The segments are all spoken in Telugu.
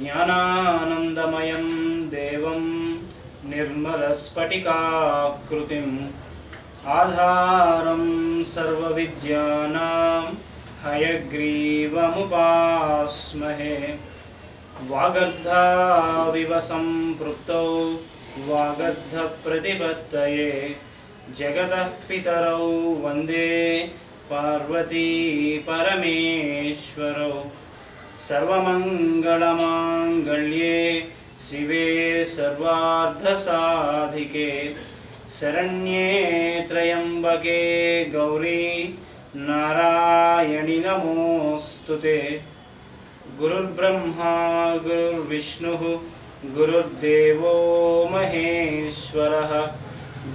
జ్ఞానానందమయం దేవం నిర్మలస్ఫటికాకృతిం ఆధారం సర్వవిద్యానాం హయగ్రీవముపాస్మహే. వాగర్ధావివ సంపృక్తౌ వాగర్ధ ప్రతిపత్తయే జగతః పితరౌ వందే పార్వతీ పరమేశ్వరౌ. సర్వమంగళమాంగళ్యే శివే సర్వార్థసాధికే శరణ్యే త్రయంబకే గౌరీ నారాయణి నమోస్తుతే. గురుర్బ్రహ్మా గురుర్విష్ణుః గురుర్దేవో మహేశ్వరః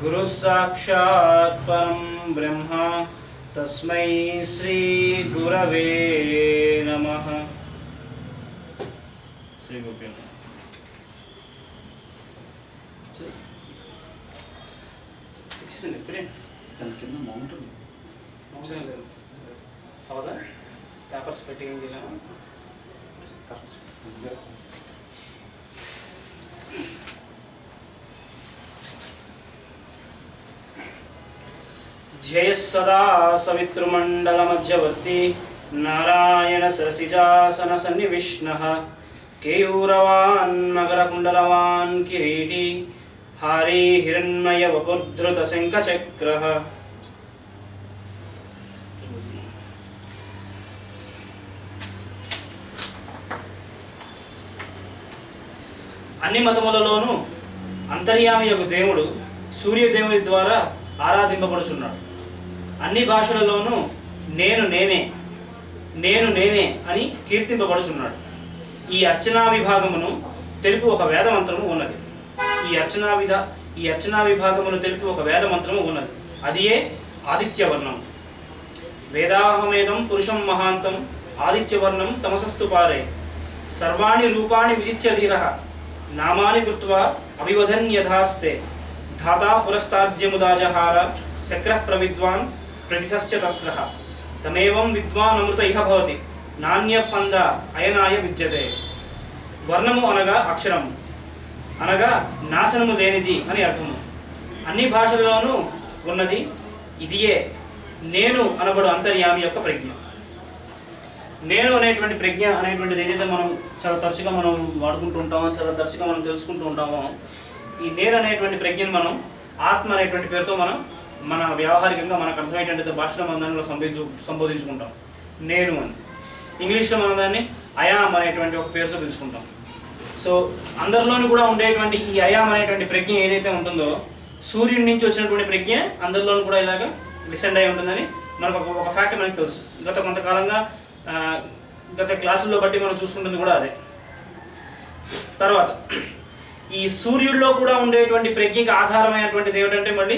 గురుః సాక్షాత్ పరం బ్రహ్మ తస్మై శ్రీ గురవే నమః. శ్రీ గురుభ్యో నమః. దాని కింద మౌంట్ అవదా పేపర్స్ పెట్టి ధ్యేయ సదా సవితృమండల మధ్యవర్తి నారాయణ సరసిజాసన సన్నివిష్ణః కేయూరవాన్ మకరకుండలవాన్ కిరీటి హారీ హిరణ్మయ వపుర్ధృత శంఖచక్రః. అన్ని మతములలోనూ అంతర్యామి యొక్క దేవుడు సూర్యదేవుని ద్వారా ఆరాధింపబడుచున్నాడు. అన్ని భాషలలోనూ నేను నేనే నేను నేనే అని కీర్తింపబడుచున్నాడు. ఈ అర్చనా విభాగమును తెలుపు ఒక వేదమంత్రము ఉన్నది. ఈ అర్చనా విభాగమును తెలుపు ఒక వేదమంత్రము ఉన్నది. అదియే ఆదిత్యవర్ణం. వేదాహమేదం పురుషం మహాంతం ఆదిత్యవర్ణం తమసస్తు పారే సర్వాణి రూపాణి విజిత్య ధీరః నామాని కృత్వా అభివదన్ యథాస్తే ధాతా పురస్తాజ్యముదాజహార శక్ర ప్రవిద్వాన్ ప్రతిశస్య తస్రః తమేవం విద్వాన్ అమృత ఇహ భవతి నాణ్య పంద అయనాయ విద్యతే. వర్ణము అనగా అక్షరము అనగా నాశనము లేనిది అని అర్థము. అన్ని భాషలలోనూ ఉన్నది ఇదియే నేను అనబడు అంతర్యామి యొక్క ప్రజ్ఞ. నేను అనేటువంటి ప్రజ్ఞ అనేటువంటిది ఏదైతే మనం చాలా తరచుగా మనం వాడుకుంటూ ఉంటామో, చాలా తరచుగా మనం తెలుసుకుంటూ ఉంటామో, ఈ నేను అనేటువంటి ప్రజ్ఞను మనం ఆత్మ అనేటువంటి పేరుతో మన వ్యావహారికంగా మనకు అర్థమయ్యేటువంటి భాషలో మనం దానిలో సంబోధించుకుంటాం నేను అని. ఇంగ్లీష్లో మనం దాన్ని అయామ్ అనేటువంటి ఒక పేరుతో పిలుచుకుంటాం. సో అందరిలోనూ కూడా ఉండేటువంటి ఈ అయామ్ అనేటువంటి ప్రజ్ఞ ఏదైతే ఉంటుందో, సూర్యుడి నుంచి వచ్చినటువంటి ప్రజ్ఞ అందరిలోనూ కూడా ఇలాగ డిసెండ్ అయి ఉంటుందని మనకు ఒక ఫ్యాక్ట్ మనకు తెలుసు. గత కొంతకాలంగా గత క్లాసుల్లో బట్టి మనం చూసుకుంటుంది కూడా అదే. తర్వాత ఈ సూర్యుడిలో కూడా ఉండేటువంటి ప్రజ్ఞకి ఆధారమైనటువంటిది ఏమిటంటే మళ్ళీ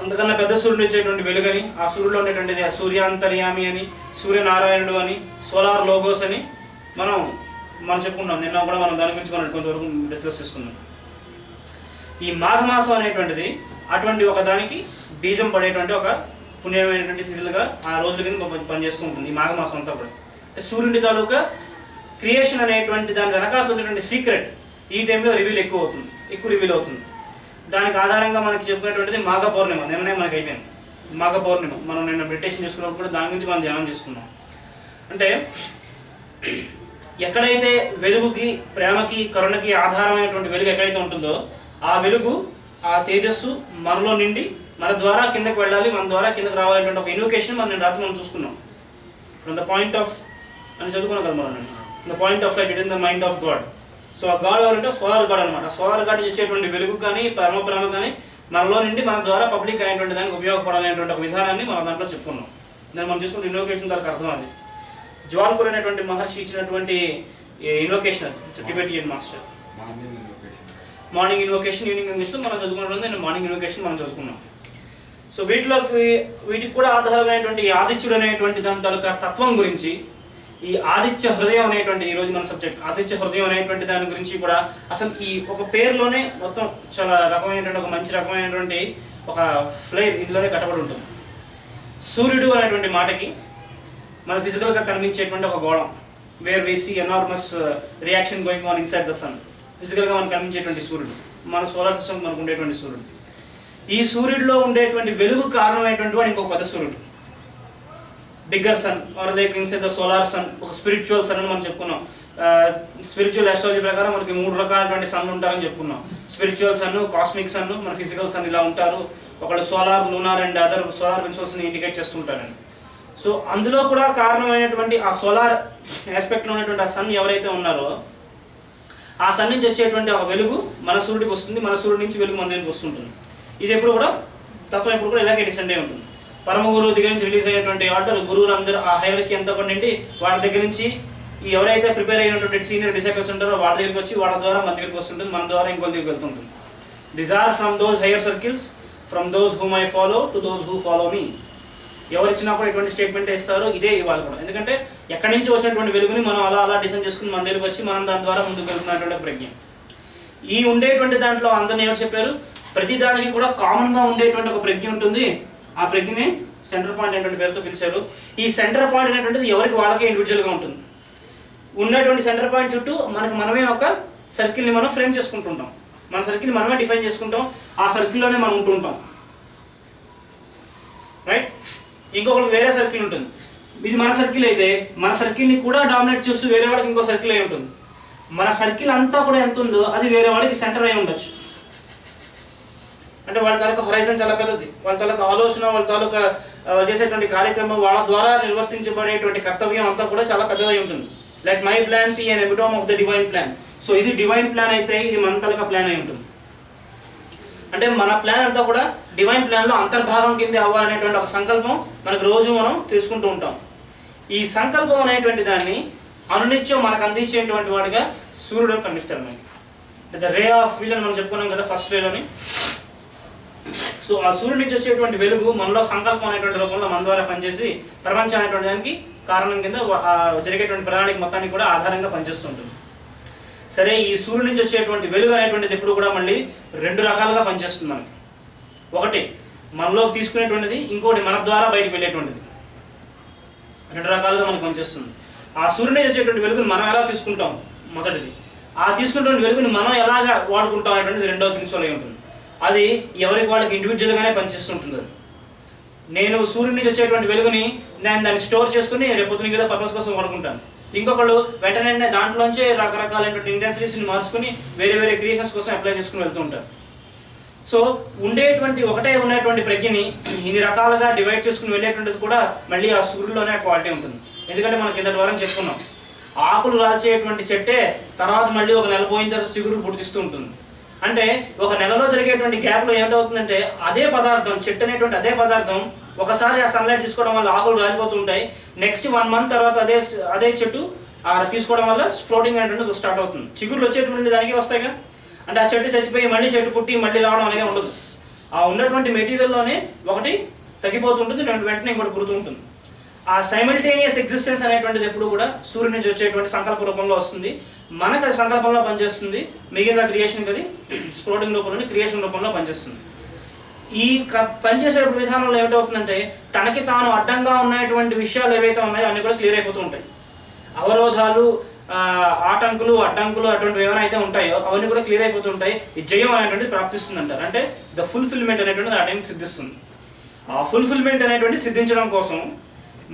అంతకన్నా పెద్ద సూర్యుడు వచ్చేటువంటి వెలుగని, ఆ సూర్యుడిలో ఉండేటువంటిది సూర్యాంతర్యామి అని, సూర్యనారాయణుడు అని, సోలార్ లోగోస్ అని మనం చెప్పుకున్నాం. నిన్న కూడా మనం దాని గురించి మనం కొంతవరకు డిస్కస్ చేసుకున్నాం. ఈ మాఘమాసం అనేటువంటిది అటువంటి ఒక దానికి బీజం పడేటువంటి ఒక పుణ్యమైనటువంటి తిథులుగా ఆ రోజుల కింద పనిచేస్తూ ఉంటుంది ఈ మాఘమాసం అంతా కూడా. సూర్యుడి తాలూకా క్రియేషన్ అనేటువంటి దాని వెనకాల ఉండేటువంటి సీక్రెట్ ఈ టైంలో ఎక్కువ రివీల్ అవుతుంది. దానికి ఆధారంగా మనకి చెప్పుకునేటువంటిది మాఘ పౌర్ణిమ. నిన్ననే మనకి అయిపోయింది మాఘ పౌర్ణిమ. మనం నిన్న మెడిటేషన్ చేసుకున్నప్పుడు కూడా దాని గురించి మనం ధ్యానం చేసుకున్నాం. అంటే ఎక్కడైతే వెలుగుకి, ప్రేమకి, కరుణకి ఆధారమైనటువంటి వెలుగు ఎక్కడైతే ఉంటుందో ఆ వెలుగు, ఆ తేజస్సు మనలో నిండి మన ద్వారా కిందకి వెళ్ళాలి, మన ద్వారా కిందకి రావాలనేటువంటి ఒక ఇన్వొకేషన్ రాత్రి మనం చూసుకున్నాం. ఫ్రమ్ ద పాయింట్ ఆఫ్ అని చదువుకున్నాం కదా మనం, the point of light it in the mind of God. So ఆ గాడ్ ఎవరంటే సోలార్ గాడ్ అనమాట. సోలార్ గాడ్ ఇచ్చేటువంటి వెలుగు కానీ, ప్రేమ కానీ మనలో నుండి మన ద్వారా పబ్లిక్ అనేటువంటి దానికి ఉపయోగపడాలనేటువంటి ఒక విధానాన్ని మనం దాంట్లో చెప్పుకున్నాం. దాన్ని మనం చూసుకుంటే ఇన్వొకేషన్ దానికి అర్థం అది. జ్వాల్పూర్ అనేటువంటి మహర్షి ఇచ్చినటువంటి ఇన్వొకేషన్ అది, Tibetan master. Morning invocation, evening invocation మనం చదువుకున్నప్పుడు మార్నింగ్ ఇన్వొకేషన్ మనం చదువుకున్నాం. సో వీటికి కూడా ఆధారమైనటువంటి ఆదిత్యుడు అనేటువంటి దాని తాలూకా తత్వం గురించి, ఈ ఆదిత్య హృదయం అనేటువంటి ఈరోజు మన సబ్జెక్ట్ ఆదిత్య హృదయం అనేటువంటి దాని గురించి కూడా అసలు ఈ ఒక పేరులోనే మొత్తం చాలా రకమైనటువంటి ఒక మంచి రకమైనటువంటి ఒక ఫ్లేర్ ఇందులోనే కట్టబడి ఉంటుంది. సూర్యుడు అనేటువంటి మాటకి మన ఫిజికల్గా కనిపించేటువంటి ఒక గోళం, where we see enormous reaction going on inside the sun. ఫిజికల్గా మనకు కనిపించేటువంటి సూర్యుడు, మన సోలార్ సిస్టమ్ మనకు ఉండేటువంటి సూర్యుడు. ఈ సూర్యుడిలో ఉండేటువంటి వెలుగు కారణమైనటువంటి వాడు ఇంకొక పెద్ద సూర్యుడు, bigger sun or like inside the solar sun, ఒక స్పిరిచువల్ సన్ అని మనం చెప్పుకున్నాం. స్పిరిచువల్ ఆస్ట్రాలజీ ప్రకారం మనకి 3 రకాలైనటువంటి సన్ ఉంటారని చెప్పుకున్నాం. స్పిరిచువల్ సన్, కాస్మిక్ సన్, మన ఫిజికల్ సన్ ఇలా ఉంటారు. ఒకళ్ళు solar, lunar and other solar ప్రిన్సిపల్స్ని ఇండికేట్ చేస్తుంటారని. సో అందులో కూడా కారణమైనటువంటి ఆ సోలార్ ఆస్పెక్ట్లో ఉన్నటువంటి ఆ సన్ ఎవరైతే ఉన్నారో ఆ సన్ నుంచి వచ్చేటువంటి ఒక వెలుగు మన సూర్యుడికి వస్తుంది, మన సూర్యుడి నుంచి వెలుగు మన దగ్గరికి వస్తుంటుంది. ఇది ఎప్పుడు కూడా తత్వం ఎప్పుడు కూడా ఇలాగే డిసెండ్ అయి ఉంటుంది. పరమ గురువు దగ్గర నుంచి రిలీజ్ అయినటువంటి ఆర్డర్ గురువులు అందరూ ఆ హైరార్కీ అంతా కూడా నిండి వాళ్ళ దగ్గర నుంచి ఈ ఎవరైతే ప్రిపేర్ అయినటువంటి సీనియర్ డిసైపుల్స్ ఉంటారో వాళ్ళ దగ్గరికి వచ్చి వాళ్ళ ద్వారా మన దగ్గరికి వస్తుంటుంది, మన ద్వారా ఇంకో దగ్గరికి వెళ్తుంటుంది. These are from those higher circles, from those whom I follow to those who follow me. ఎవరు ఇచ్చినప్పుడు ఎటువంటి స్టేట్మెంట్ ఇస్తారో ఇదే ఇవ్వాలి కూడా. ఎందుకంటే ఎక్కడి నుంచి వచ్చినటువంటి వెలుగుని మనం అలా అలా డిసైన్ చేసుకుని మన దగ్గరికి వచ్చి మనం దాని ద్వారా ముందుకు వెళ్తున్నటువంటి ప్రజ్ఞ. ఈ ఉండేటువంటి దాంట్లో అందరిని ఎవరు చెప్పారు, ప్రతి దానికి కూడా కామన్గా ఉండేటువంటి ఒక ప్రజ్ఞ ఉంటుంది. ఆ ప్రజ్ఞని సెంటర్ పాయింట్ అనేటువంటి పేరుతో పిలిచారు. ఈ సెంటర్ పాయింట్ అనేటువంటిది ఎవరికి వాళ్ళకే ఇండివిజువల్గా ఉంటుంది. ఉన్నటువంటి సెంటర్ పాయింట్ చుట్టూ మనమే ఒక సర్కిల్ని మనం ఫ్రేమ్ చేసుకుంటుంటాం, మన సర్కిల్ని మనమే డిఫైన్ చేసుకుంటాం, ఆ సర్కిల్లోనే మనం ఉంటుంటాం, రైట్. ఇంకొకరికి వేరే సర్కిల్ ఉంటుంది, ఇది మన సర్కిల్ అయితే మన సర్కిల్ని కూడా డామినేట్ చేస్తూ వేరే వాడికి ఇంకో సర్కిల్ అయి ఉంటుంది. మన సర్కిల్ అంతా కూడా ఎంత ఉందో అది వేరే వాడికి సెంటర్ అయి ఉండొచ్చు. అంటే వాళ్ళ తాలూకా హొరైజన్ చాలా పెద్దది, వాళ్ళ తాలూకా ఆలోచన, వాళ్ళ తాలూకా చేసేటువంటి కార్యక్రమం, వాళ్ళ ద్వారా నిర్వర్తించబడేటువంటి కర్తవ్యం అంతా కూడా చాలా పెద్దదై ఉంటుంది. Like my planet and epitome of the divine plan. So ఇది డివైన్ ప్లాన్ అయితే ఇది మన తాలూకా ప్లాన్ అయి ఉంటుంది. అంటే మన ప్లాన్ అంతా కూడా డివైన్ ప్లాన్లో అంతర్భాగం కింద అవ్వాలనేటువంటి ఒక సంకల్పం మనకు రోజు మనం తీసుకుంటూ ఉంటాం. ఈ సంకల్పం అనేటువంటి దాన్ని అనునిత్యం మనకు అందించేటువంటి వాడిగా సూర్యుడు కనిపిస్తాడు మనకి. ద రే ఆఫ్ వీల్ అని మనం చెప్పుకున్నాం కదా ఫస్ట్ రేలోని. సో ఆ సూర్యుడి నుంచి వచ్చేటువంటి వెలుగు మనలో సంకల్పం అనేటువంటి రూపంలో మన ద్వారా పనిచేసి ప్రపంచం అనేటువంటి దానికి కారణం కింద జరిగేటువంటి ప్రణాళిక మొత్తానికి కూడా ఆధారంగా పనిచేస్తుంటుంది. సరే, ఈ సూర్యుడి నుంచి వచ్చేటువంటి వెలుగు అనేటువంటిది ఎప్పుడు కూడా మళ్ళీ 2 రకాలుగా పనిచేస్తుంది మనకి. ఒకటి మనలోకి తీసుకునేటువంటిది, ఇంకోటి మన ద్వారా బయటకు వెళ్ళేటువంటిది. 2 రకాలుగా మనకు పనిచేస్తుంది. ఆ సూర్యుడి నుంచి వచ్చేటువంటి వెలుగుని మనం ఎలా తీసుకుంటాం మొదటిది, ఆ తీసుకున్నటువంటి వెలుగుని మనం ఎలాగా వాడుకుంటాం అనేటువంటిది రెండో ప్రిన్సిపల్ అయి ఉంటుంది. అది ఎవరికి వాళ్ళకి ఇండివిజువల్గానే పనిచేస్తుంటుంది. అది నేను సూర్యుడి నుంచి వచ్చేటువంటి వెలుగుని నేను దాన్ని స్టోర్ చేసుకుని రేపొద్దున ఏదో పర్పస్ కోసం వాడుకుంటాను. ఇంకొకళ్ళు వెంటనే దాంట్లోంచే రకరకాలైనటువంటి ఇంటెన్సిటీస్ని మార్చుకుని వేరే వేరే క్రియేషన్స్ కోసం అప్లై చేసుకుని వెళ్తూ ఉంటారు. సో ఉండేటువంటి ఒకటే ఉన్నటువంటి ప్రజ్ఞని ఇన్ని రకాలుగా డివైడ్ చేసుకుని వెళ్ళేటువంటిది కూడా మళ్ళీ ఆ సూర్యుడిలోనే క్వాలిటీ ఉంటుంది. ఎందుకంటే మనం కిందటి వారం చెప్పుకున్నాం, ఆకులు రాల్చేటువంటి చెట్టే తర్వాత మళ్ళీ ఒక నెల పోయిన తర్వాత చిగురు పుట్టిస్తూ ఉంటుంది. అంటే ఒక నెలలో జరిగేటువంటి గ్యాప్లో ఏమిటవుతుందంటే అదే పదార్థం, చెట్టు అనేటువంటి అదే పదార్థం ఒకసారి ఆ సన్లైట్ తీసుకోవడం వల్ల ఆకులు రాలిపోతుంటాయి. నెక్స్ట్ 1 మంత్ తర్వాత అదే చెట్టు తీసుకోవడం వల్ల స్ప్రౌటింగ్ అనేటువంటిది స్టార్ట్ అవుతుంది. చిగురులు వచ్చేటువంటి దానికి వస్తాయిగా. అంటే ఆ చెట్టు చచ్చిపోయి మళ్ళీ చెట్టు పుట్టి మళ్ళీ రావడం అనేది ఉండదు. ఆ ఉన్నటువంటి మెటీరియల్లోనే ఒకటి తగ్గిపోతుంటుంది, వెంటనే ఇంకోటి పుడుతూ ఉంటుంది. ఆ సైమల్టేనియస్ ఎగ్జిస్టెన్స్ అనేటువంటిది ఎప్పుడు కూడా సూర్యుడి నుంచి వచ్చేటువంటి సంకల్ప రూపంలో వస్తుంది. మనకు అది సంకల్పంలో పనిచేస్తుంది, మిగిలిన క్రియేషన్కి అది స్ప్రౌటింగ్ రూపంలో క్రియేషన్ రూపంలో పనిచేస్తుంది. ఈ పనిచేసే విధానంలో ఏమిటవుతుందంటే తనకి తాను అడ్డంగా ఉన్నటువంటి విషయాలు ఏవైతే ఉన్నాయో అన్నీ కూడా క్లియర్ అయిపోతూ ఉంటాయి. అవరోధాలు, ఆటంకులు, అడ్డంకులు అటువంటివి ఏమైనా అయితే ఉంటాయో అవన్నీ కూడా క్లియర్ అయిపోతూ ఉంటాయి. ఈ జయం అనేటువంటిది ప్రాప్తిస్తుంది అంటారు. అంటే ద ఫుల్ఫిల్మెంట్ అనేటువంటిది ఆ టైంకి సిద్ధిస్తుంది. ఆ ఫుల్ఫిల్మెంట్ అనేటువంటి సిద్ధించడం కోసం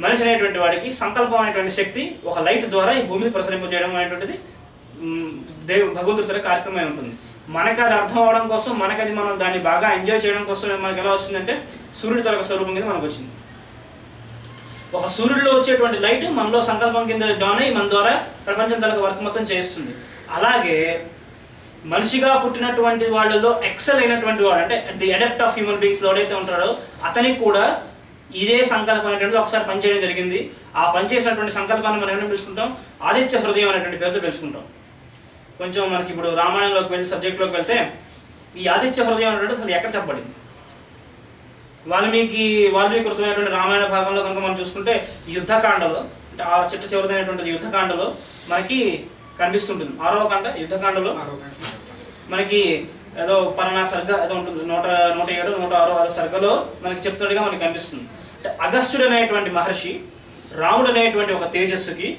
మనిషి అనేటువంటి వాడికి సంకల్పం అనేటువంటి శక్తి ఒక లైట్ ద్వారా ఈ భూమిని ప్రసరింపజేయడం అనేటువంటిది భగవంతుడి కార్యక్రమం ఉంటుంది. మనకు అది అర్థం అవడం కోసం, మనకు అది మనం దాన్ని బాగా ఎంజాయ్ చేయడం కోసం మనకి ఎలా వచ్చిందంటే సూర్యుడి తరగ స్వరూపం కింద మనకు వచ్చింది. ఒక సూర్యుడిలో వచ్చేటువంటి లైట్ మనలో సంకల్పం కింద డాన్ అయ్యి మన ద్వారా ప్రపంచం తరగ వర్క్ మొత్తం చేస్తుంది. అలాగే మనిషిగా పుట్టినటువంటి వాళ్ళలో ఎక్సెల్ అయినటువంటి వాడు, అంటే the adept of human beings ఎవడైతే ఉంటాడో అతనికి కూడా ఇదే సంకల్పం అనేటువంటిది ఒకసారి పనిచేయడం జరిగింది. ఆ పనిచేసినటువంటి సంకల్పాన్ని మనం ఏమైనా పిలుచుకుంటాం, ఆదిత్య హృదయం అనేటువంటి పేరుతో పిలుచుకుంటాం. కొంచెం మనకి ఇప్పుడు రామాయణంలోకి వెళ్ళి సబ్జెక్ట్లోకి వెళ్తే ఈ ఆదిత్య హృదయం అనేటువంటి అసలు ఎక్కడ చెప్పబడింది? వాల్మీకి కృతమైనటువంటి రామాయణ భాగంలో కనుక మనం చూసుకుంటే యుద్ధకాండలో, అంటే ఆ చిట్ట చివరిదైనటువంటి యుద్ధకాండలో మనకి కనిపిస్తుంటుంది. 6వ కాండ యుద్ధకాండలో మనకి ఏదో పలానా సర్గ ఏదో ఉంటుంది, 107, 106 సర్గలో మనకి చెప్తున్నట్టుగా మనకి కనిపిస్తుంది. అంటే అగస్త్యుడు అనేటువంటి మహర్షి రాముడు అనేటువంటి ఒక తేజస్సుకి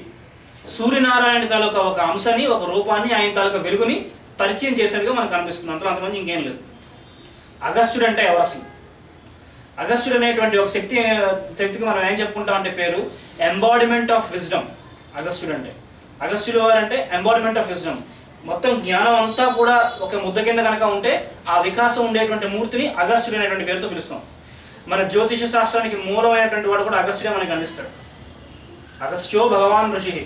సూర్యనారాయణ తాలూకా ఒక అంశాన్ని, ఒక రూపాన్ని, ఆయన తాలూకా వెలుగుని పరిచయం చేసినట్టుగా మనకు కనిపిస్తుంది. అంతమంది ఇంకేం లేదు. అగస్త్యుడు అంటే ఎవరు అసలు? అగస్త్యుడు అనేటువంటి ఒక శక్తికి మనం ఏం చెప్పుకుంటాం అంటే పేరు ఎంబాడిమెంట్ ఆఫ్ విజ్డమ్. అగస్త్యుడు అంటే, అగస్త్యుడు వారు అంటే ఎంబాడిమెంట్ ఆఫ్ విజ్డమ్. మొత్తం జ్ఞానం అంతా కూడా ఒక ముద్ద కింద కనుక ఉంటే ఆ వికాసం ఉండేటువంటి మూర్తిని అగస్త్యుడు అనేటువంటి పేరుతో పిలుస్తాం. మన జ్యోతిష శాస్త్రానికి మూలమైనటువంటి వాడు కూడా అగస్త్యుడే మనకి అందిస్తాడు. అగస్త్యో భగవాన్ ఋషి,